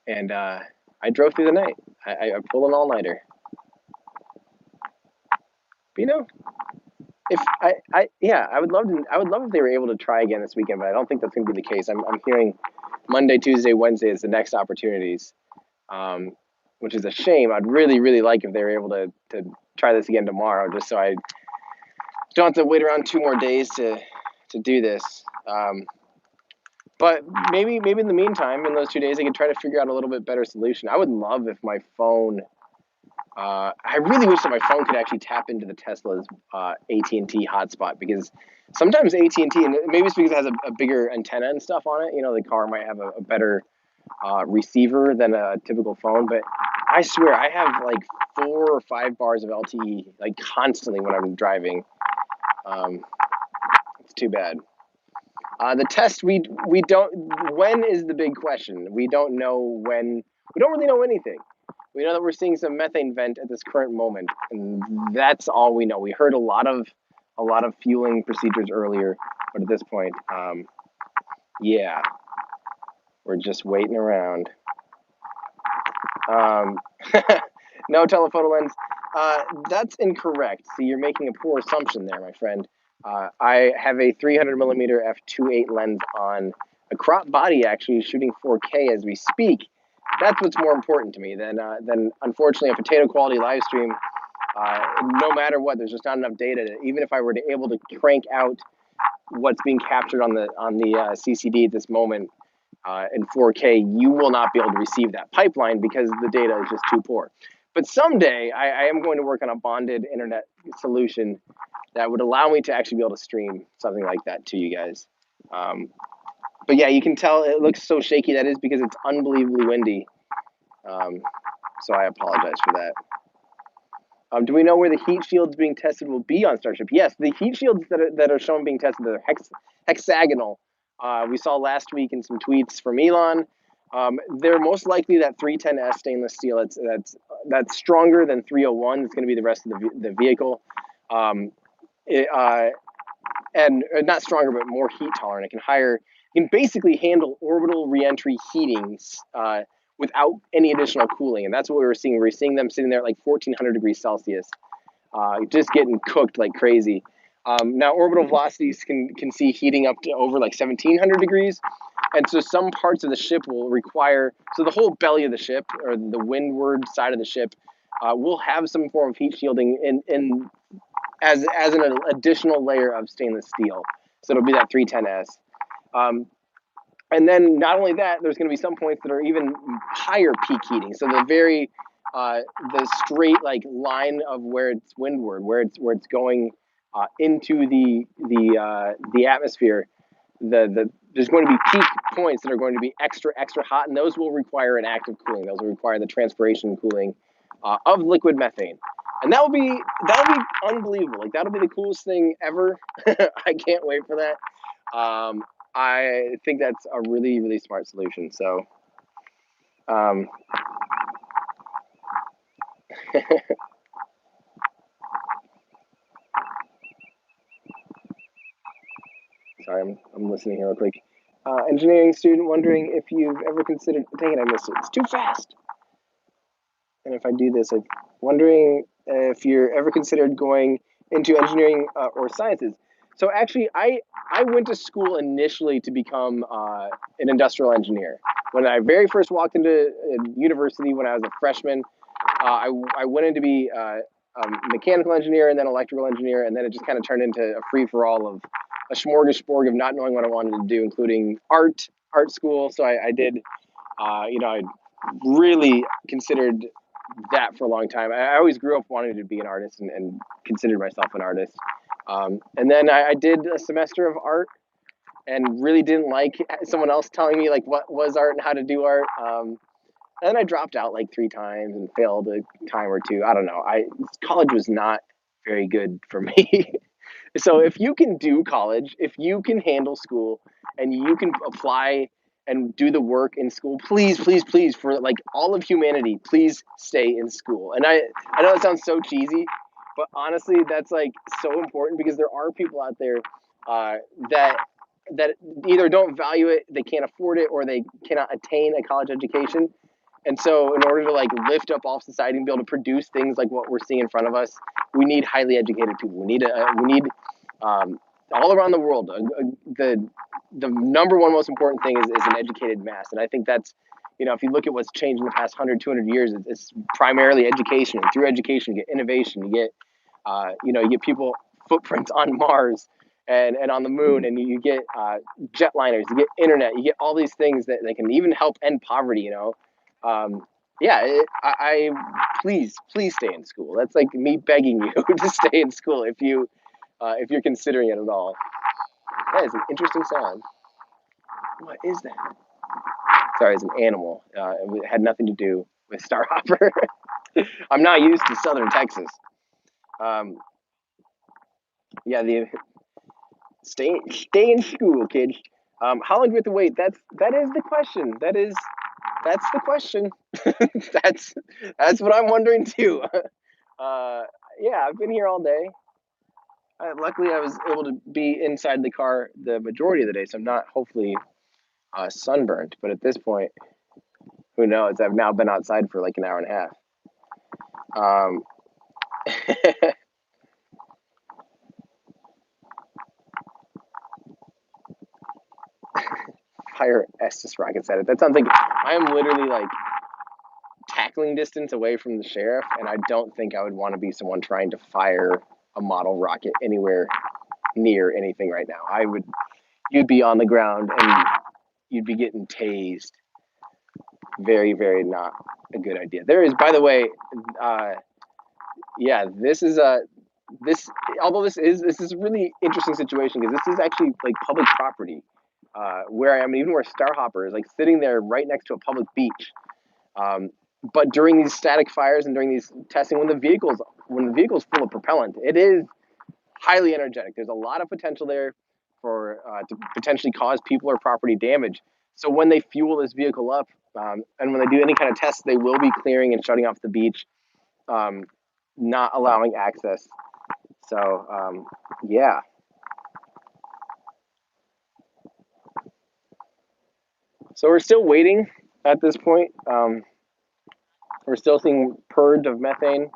Speaker 1: And I drove through the night. I pulled an all-nighter. But if I would love if they were able to try again this weekend, but I don't think that's going to be the case. I'm hearing Monday, Tuesday, Wednesday is the next opportunities, which is a shame. I'd really like if they were able to try this again tomorrow, just so I don't have to wait around 2 more days to do this. But maybe in the meantime, in those 2 days, I could try to figure out a little bit better solution. I would love if my phone. I really wish that my phone could actually tap into the Tesla's AT&T hotspot, because sometimes AT&T, and maybe it's because it has a bigger antenna and stuff on it. The car might have a better receiver than a typical phone, but I swear I have like 4 or 5 bars of LTE like constantly when I'm driving. It's too bad. The test, we don't. When is the big question? We don't know when. We don't really know anything. We know that we're seeing some methane vent at this current moment, and that's all we know. We heard a lot of fueling procedures earlier, but at this point, yeah, we're just waiting around. No telephoto lens. That's incorrect. See, you're making a poor assumption there, my friend. I have a 300mm f2.8 lens on a crop body, actually shooting 4K as we speak. That's what's more important to me than unfortunately a potato quality live stream. No matter what, there's just not enough data. Even if I were to able to crank out what's being captured on the CCD at this moment in 4K, you will not be able to receive that pipeline because the data is just too poor. But someday, I am going to work on a bonded internet solution that would allow me to actually be able to stream something like that to you guys. But yeah, you can tell it looks so shaky. That is because it's unbelievably windy. So I apologize for that. Do we know where the heat shields being tested will be on Starship? Yes, the heat shields that are shown being tested are hexagonal. We saw last week in some tweets from Elon. They're most likely that 310S stainless steel. That's stronger than 301. It's going to be the rest of the vehicle. And not stronger, but more heat tolerant. It can basically handle orbital reentry heatings without any additional cooling, and that's what we were seeing. We were seeing them sitting there at like 1400 degrees Celsius, just getting cooked like crazy. Now orbital velocities can see heating up to over like 1700 degrees, and so some parts of the ship will require. So the whole belly of the ship, or the windward side of the ship, will have some form of heat shielding as an additional layer of stainless steel. So it'll be that 310S. And then not only that, there's going to be some points that are even higher peak heating. So the straight like line of where it's windward, where it's going into the atmosphere, there's going to be peak points that are going to be extra hot, and those will require an active cooling. Those will require the transpiration cooling of liquid methane. And that'll be unbelievable. Like, that'll be the coolest thing ever. I can't wait for that. I think that's a really smart solution. So, sorry, I'm listening here real quick. Engineering student wondering if you've ever considered. Dang it, I missed it. It's too fast. And if I do this, I'm wondering if you're ever considered going into engineering or sciences. So actually, I went to school initially to become an industrial engineer. When I very first walked into university when I was a freshman, I went in to be a mechanical engineer and then electrical engineer, and then it just kind of turned into a free for all of a smorgasbord of not knowing what I wanted to do, including art school. So I did, I really considered that for a long time. I always grew up wanting to be an artist and considered myself an artist. And then I did a semester of art and really didn't like someone else telling me like what was art and how to do art. And then I dropped out like 3 times and failed a time or two. I don't know. College was not very good for me. So if you can do college, if you can handle school, and you can apply and do the work in school, please, please, please, for like all of humanity, please stay in school. And I know that sounds so cheesy, but honestly, that's like so important because there are people out there uh, that that either don't value it, they can't afford it, or they cannot attain a college education. And so, in order to like lift up all society and be able to produce things like what we're seeing in front of us, we need highly educated people. We need all around the world. The number one most important thing is an educated mass, and I think that's, if you look at what's changed in the past 100, 200 years, it's primarily education. And through education, you get innovation. You get you get people footprints on Mars and on the moon, and you get jetliners. You get internet. You get all these things that can even help end poverty. Yeah, please stay in school. That's like me begging you to stay in school if you're considering it at all. That is an interesting sound. What is that? Sorry, it's an animal. It had nothing to do with StarHopper. I'm not used to Southern Texas. Um, yeah, stay in school, kids. How long do you have to wait? That is the question. That's the question. That's what I'm wondering too. Yeah, I've been here all day. Luckily, I was able to be inside the car the majority of the day, so I'm not hopefully sunburned. But at this point, who knows? I've now been outside for like an hour and a half. Fire Estes rockets at it. That sounds like I am literally like tackling distance away from the sheriff, and I don't think I would want to be someone trying to fire a model rocket anywhere near anything right now. You'd be on the ground and you'd be getting tased. Very, very not a good idea. There is, by the way, yeah, this is although this is a really interesting situation because this is actually like public property where I am, even where StarHopper is like sitting there right next to a public beach. But during these static fires and during these testing, when the vehicle's full of propellant, it is highly energetic. There's a lot of potential there for to potentially cause people or property damage. So when they fuel this vehicle up, and when they do any kind of tests, they will be clearing and shutting off the beach, not allowing access. So yeah. So we're still waiting at this point. We're still seeing purge of methane.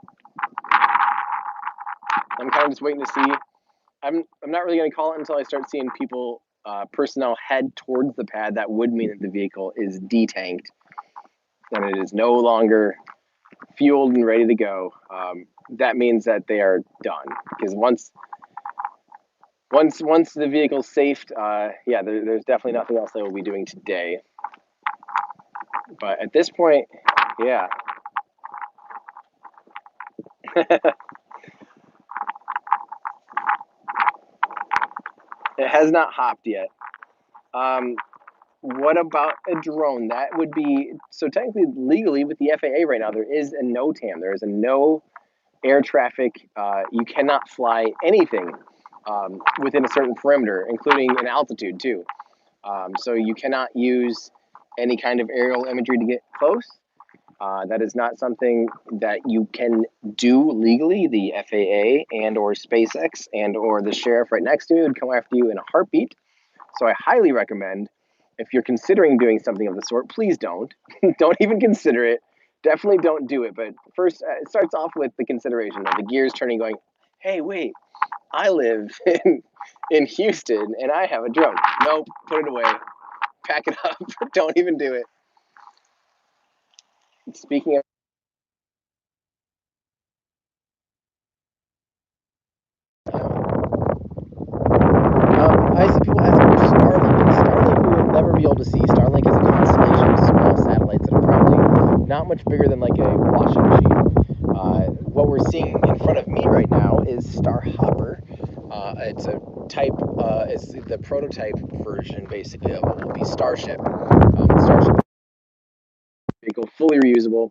Speaker 1: I'm kind of just waiting to see. I'm not really going to call it until I start seeing personnel head towards the pad. That would mean that the vehicle is detanked and it is no longer fueled and ready to go. That means that they are done, because once the vehicle's safe, yeah, there's definitely nothing else they will be doing today. But at this point, yeah. It has not hopped yet. What about a drone? That would be, so technically, legally with the FAA right now, there is a NOTAM. There is a no air traffic. You cannot fly anything within a certain perimeter, including an altitude too. So you cannot use any kind of aerial imagery to get close. That is not something that you can do legally. The FAA and or SpaceX and or the sheriff right next to me would come after you in a heartbeat. So I highly recommend, if you're considering doing something of the sort, please don't. Don't even consider it. Definitely don't do it. But first, it starts off with the consideration of the gears turning, going, Hey, wait, I live in Houston and I have a drone. Nope, put it away. Pack it up. Don't even do it. Speaking of, I see people asking for Starlink. And Starlink we will never be able to see. Starlink is a constellation of small satellites that are probably not much bigger than like a washing machine. What we're seeing in front of me right now is StarHopper. It's a type, it's the prototype version basically of what will be Starship. Starship vehicle, fully reusable.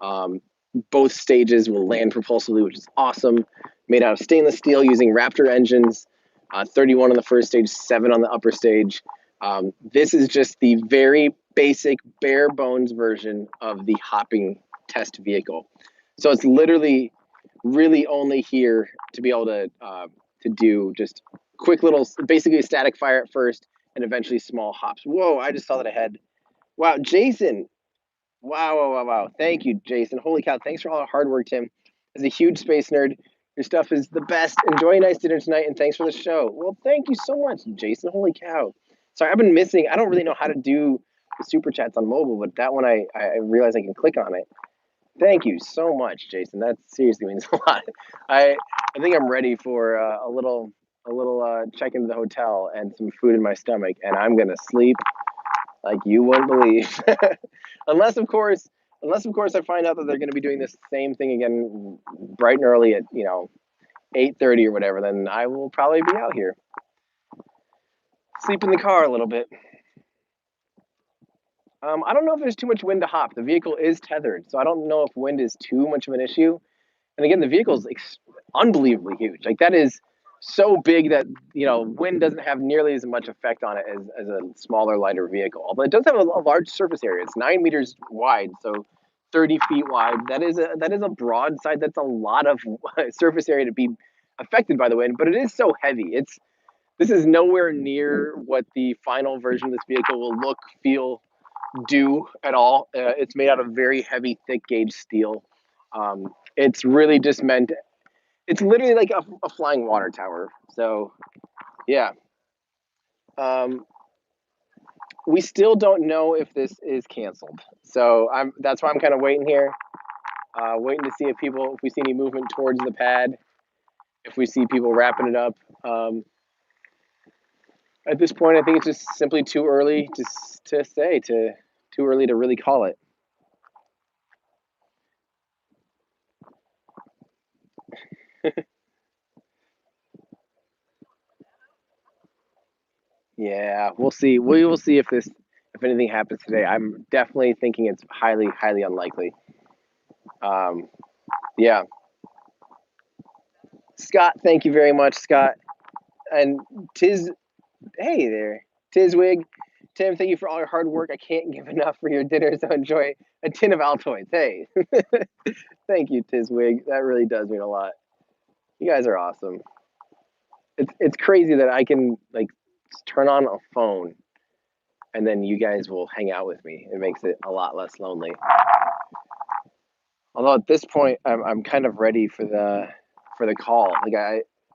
Speaker 1: Um, both stages will land propulsively, which is awesome. Made out of stainless steel using Raptor engines, 31 on the first stage, 7 on the upper stage. This is just the very basic, bare bones version of the hopping test vehicle. So it's literally really only here to be able to do just quick little, basically static fire at first, and eventually small hops. Whoa! I just saw that ahead. Wow, Jason, wow, wow, wow, wow. Thank you, Jason. Holy cow. Thanks for all the hard work, Tim. As a huge space nerd, your stuff is the best. Enjoy a nice dinner tonight, and thanks for the show. Well, thank you so much, Jason. Holy cow. Sorry, I've been missing. I don't really know how to do the super chats on mobile, but that one I realized I can click on it. Thank you so much, Jason. That seriously means a lot. I think I'm ready for a little check into the hotel and some food in my stomach, and I'm gonna sleep like you wouldn't believe. unless of course, I find out that they're going to be doing this same thing again bright and early at 8:30 or whatever. Then I will probably be out here, sleep in the car a little bit. I don't know if there's too much wind to hop. The vehicle is tethered, so I don't know if wind is too much of an issue. And again, the vehicle is unbelievably huge. Like that is so big that wind doesn't have nearly as much effect on it as a smaller, lighter vehicle. Although it does have a large surface area. It's 9 meters wide, so 30 feet wide. That is a broad side. That's a lot of surface area to be affected by the wind. But it is so heavy. This is nowhere near what the final version of this vehicle will look, feel, do at all. It's made out of very heavy, thick gauge steel. It's really just meant. It's literally like a flying water tower. So, yeah. Um, we still don't know if this is canceled. So that's why I'm kind of waiting here, waiting to see if we see any movement towards the pad, if we see people wrapping it up. At this point, I think it's just simply too early to say, too early to really call it. Yeah, we'll see. We will see if anything happens today. I'm definitely thinking it's highly, highly unlikely. Yeah. Scott, thank you very much, Scott. And hey there, Tizwig. Tim, thank you for all your hard work. I can't give enough for your dinner, so enjoy a tin of Altoids. Hey, thank you, Tizwig. That really does mean a lot. You guys are awesome. It's crazy that I can like turn on a phone and then you guys will hang out with me. It makes it a lot less lonely. Although at this point, I'm kind of ready for the call. Like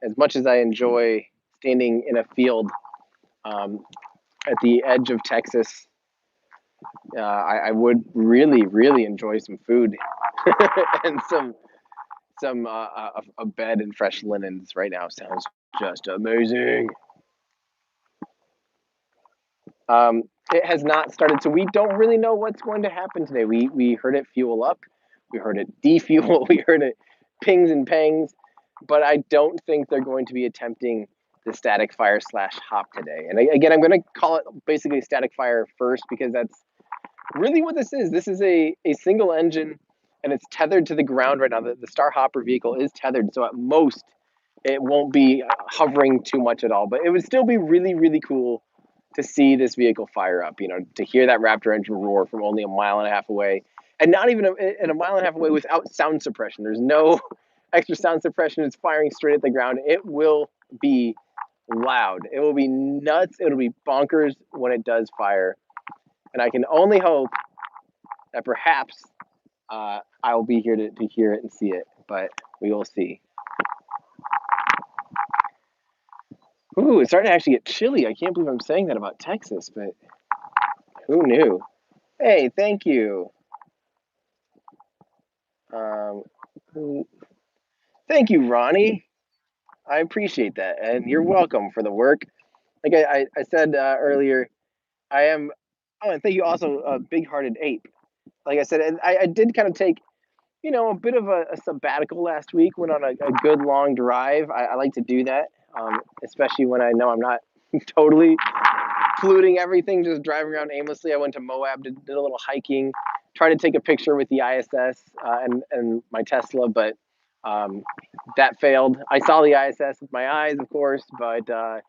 Speaker 1: as much as I enjoy standing in a field at the edge of Texas, I would really, really enjoy some food and some a bed and fresh linens right now. Sounds just amazing. It has not started, so we don't really know what's going to happen today. We heard it fuel up, we heard it defuel, we heard it pings and pangs, but I don't think they're going to be attempting the static fire / hop today. And again, I'm going to call it basically static fire first because that's really what this is. This is a single engine and it's tethered to the ground right now. The StarHopper vehicle is tethered, so at most it won't be hovering too much at all, but it would still be really, really cool to see this vehicle fire up, to hear that Raptor engine roar from only a mile and a half away, and not even a mile and a half away without sound suppression. There's no extra sound suppression. It's firing straight at the ground. It will be loud. It will be nuts. It'll be bonkers when it does fire. And I can only hope that perhaps I will be here to hear it and see it, but we will see. Ooh, it's starting to actually get chilly. I can't believe I'm saying that about Texas, but who knew? Hey, thank you. Um, thank you, Ronnie. I appreciate that, and you're welcome for the work. Like I said earlier, I am. Oh, and thank you also, big-hearted ape. Like I said, and I did kind of take, a bit of a sabbatical last week. Went on a good long drive. I like to do that, especially when I know I'm not totally polluting everything, just driving around aimlessly. I went to Moab, did a little hiking, tried to take a picture with the ISS and my Tesla, but um, that failed. I saw the ISS with my eyes, of course, but I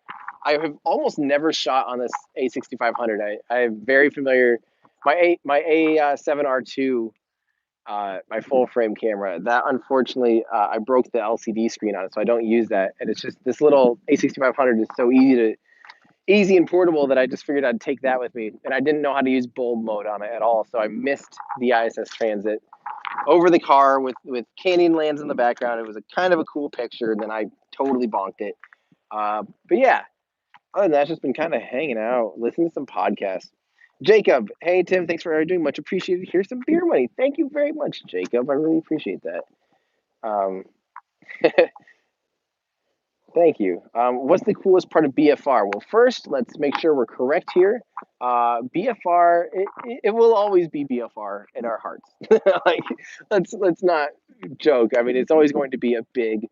Speaker 1: have almost never shot on this A6500. I'm very familiar. My A7R2, my full frame camera, that unfortunately I broke the LCD screen on it, so I don't use that. And it's just this little A6500 is so easy and portable that I just figured I'd take that with me. And I didn't know how to use bulb mode on it at all, so I missed the ISS transit over the car with Canyonlands in the background. It was a kind of a cool picture, and then I totally bonked it. But yeah, other than that, just been kind of hanging out, listening to some podcasts. Jacob, hey Tim, thanks for doing, much appreciated. Here's some beer money. Thank you very much, Jacob. I really appreciate that. Um, Thank you. What's the coolest part of BFR? Well, first, let's make sure we're correct here. BFR, it will always be BFR in our hearts. Like, let's not joke. I mean, it's always going to be a big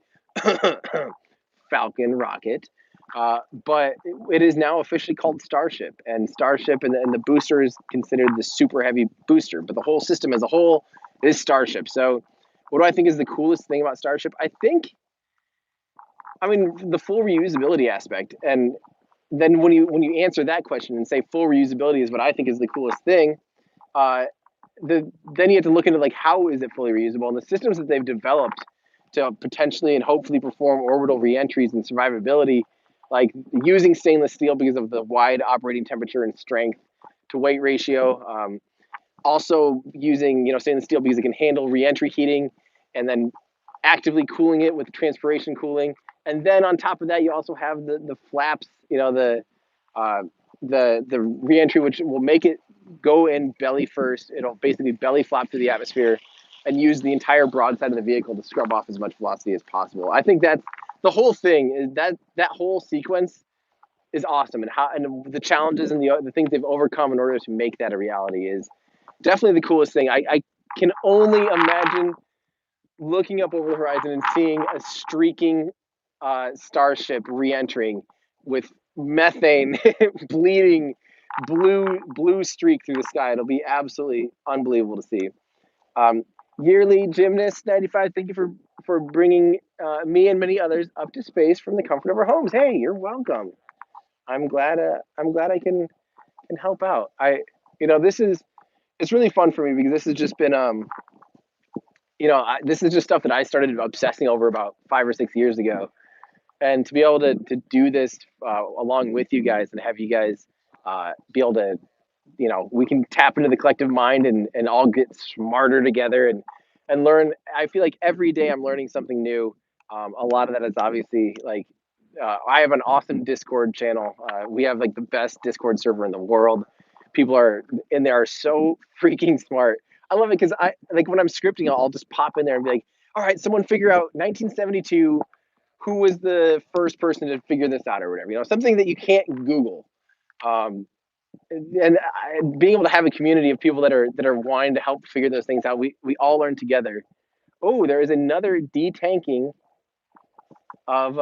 Speaker 1: Falcon rocket. But it is now officially called Starship, and Starship and the booster is considered the super heavy booster, but the whole system as a whole is Starship. So, what do I think is the coolest thing about Starship? I mean, the full reusability aspect, and then when you answer that question and say full reusability is what I think is the coolest thing, uh, then you have to look into like how is it fully reusable, and the systems that they've developed to potentially and hopefully perform orbital reentries and survivability, like using stainless steel because of the wide operating temperature and strength to weight ratio. Also using stainless steel because it can handle reentry heating, and then actively cooling it with transpiration cooling. And then on top of that, you also have the flaps, uh, the reentry, which will make it go in belly first. It'll basically belly flop through the atmosphere and use the entire broadside of the vehicle to scrub off as much velocity as possible. I think that's the whole thing. Is that whole sequence is awesome, and the challenges and the things they've overcome in order to make that a reality is definitely the coolest thing. I can only imagine looking up over the horizon and seeing a streaking starship re-entering with methane bleeding blue streak through the sky. It'll be absolutely unbelievable to see. Um, Yearly Gymnast 95, thank you for bringing me and many others up to space from the comfort of our homes. Hey, you're welcome. I'm glad I can help out. This is it's really fun for me because this has just been this is just stuff that I started obsessing over about 5 or 6 years ago, and to be able to do this along with you guys and have you guys be able to, we can tap into the collective mind and all get smarter together and learn. I feel like every day I'm learning something new. A lot of that is obviously like I have an awesome Discord channel. We have like the best Discord server in the world. People are in there are so freaking smart. I love it because I like when I'm scripting, I'll just pop in there and be like, "All right, someone figure out 1972. Who was the first person to figure this out, or whatever? Something that you can't Google." Um, being able to have a community of people that are wanting to help figure those things out, we all learn together. Oh, there is another detanking of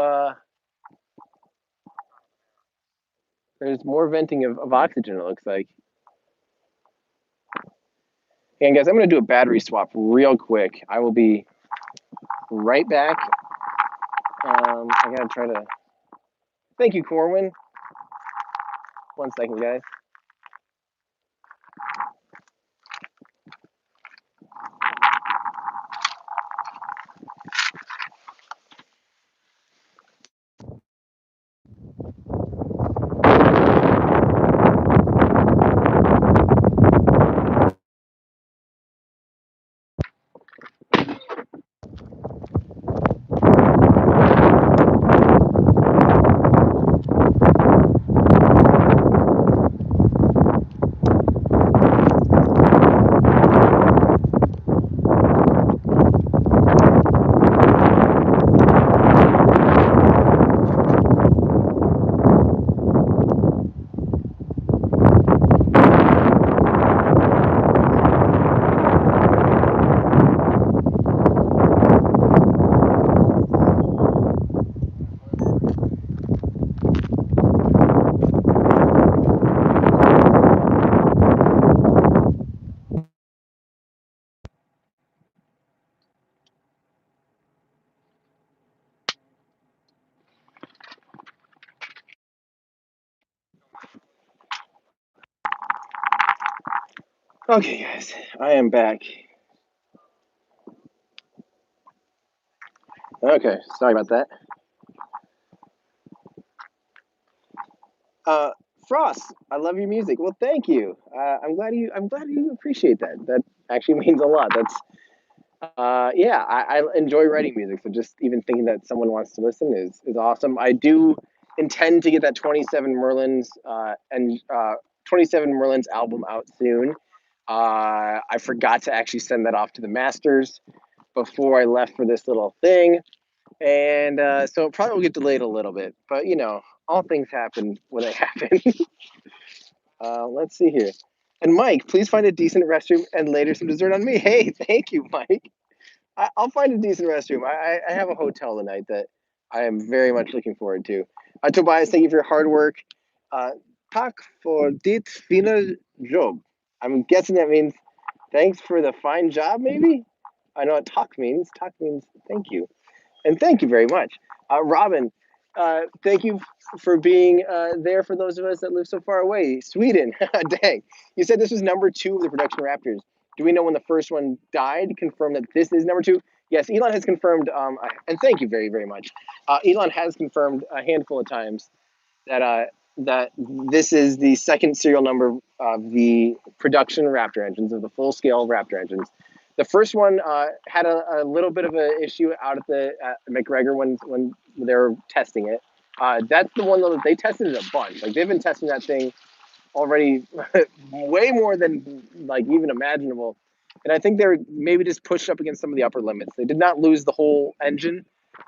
Speaker 1: there's more venting of oxygen, it looks like. And guys, I'm going to do a battery swap real quick. I will be right back. I got to try to... Thank you, Corwin. 1 second, guys. Okay, guys, I am back. Okay, sorry about that. Uh, Frost, I love your music. Well, thank you. I'm glad you appreciate that. That actually means a lot. Yeah, I enjoy writing music. So just even thinking that someone wants to listen is awesome. I do intend to get that 27 Merlins album out soon. I forgot to actually send that off to the masters before I left for this little thing. And so it probably will get delayed a little bit, but all things happen when they happen. Let's see here. And Mike, please find a decent restroom and later some dessert on me. Hey, thank you, Mike. I'll find a decent restroom. I have a hotel tonight that I am very much looking forward to. Tobias, thank you for your hard work. Uh, Tack for dit fina job. I'm guessing that means thanks for the fine job, maybe? I know what talk means. Talk means thank you. And thank you very much. Robin, thank you for being there for those of us that live so far away. Sweden, dang. You said this was number 2 of the production Raptors. Do we know when the first one died? Confirm that this is number 2? Yes, Elon has confirmed, and thank you very, very much. Elon has confirmed a handful of times that this is the second serial number of the production Raptor engines, of the full-scale Raptor engines. The first one had a little bit of an issue out at McGregor when they were testing it. That's the one that they tested it a bunch. Like they've been testing that thing already way more than like even imaginable. And I think they're maybe just pushed up against some of the upper limits. They did not lose the whole engine.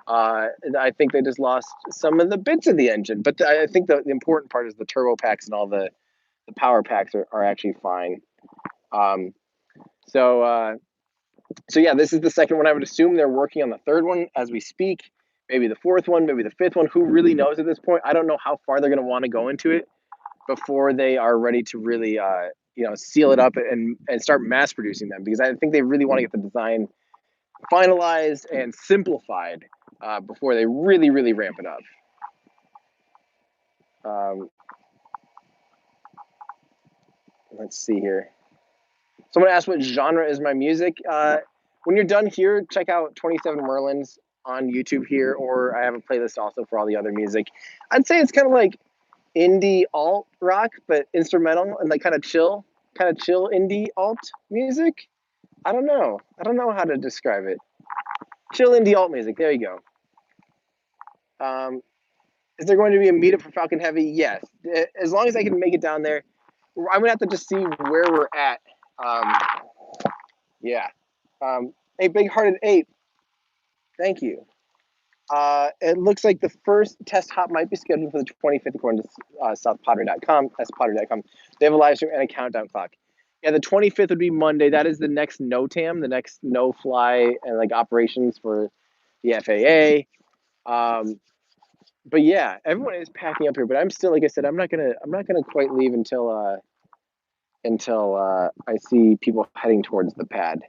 Speaker 1: I think they just lost some of the bits of the engine. But I think the important part is the turbo packs and all the power packs are actually fine. Um, so yeah, this is the second one. I would assume they're working on the third one as we speak. Maybe the fourth one, maybe the fifth one. Who really knows at this point? I don't know how far they're going to want to go into it before they are ready to really, seal it up and start mass producing them. Because I think they really want to get the design finalized and simplified before they really, really ramp it up. Let's see here. Someone asked what genre is my music. When you're done here, check out 27 Merlins on YouTube here, or I have a playlist also for all the other music. I'd say it's kind of like indie alt rock, but instrumental and like kind of chill indie alt music. I don't know how to describe it. Chill indie alt music. There you go. Is there going to be a meetup for Falcon Heavy? Yes. As long as I can make it down there, I'm gonna have to just see where we're at. Yeah. A big-hearted ape. Thank you. It looks like the first test hop might be scheduled for the 25th, according to southpotter.com, spotter.com. They have a live stream and a countdown clock. Yeah, the 25th would be Monday. That is the next NOTAM, the next no-fly and like operations for the FAA. But yeah, everyone is packing up here. But I'm still, like I said, I'm not gonna quite leave until I see people heading towards the pad.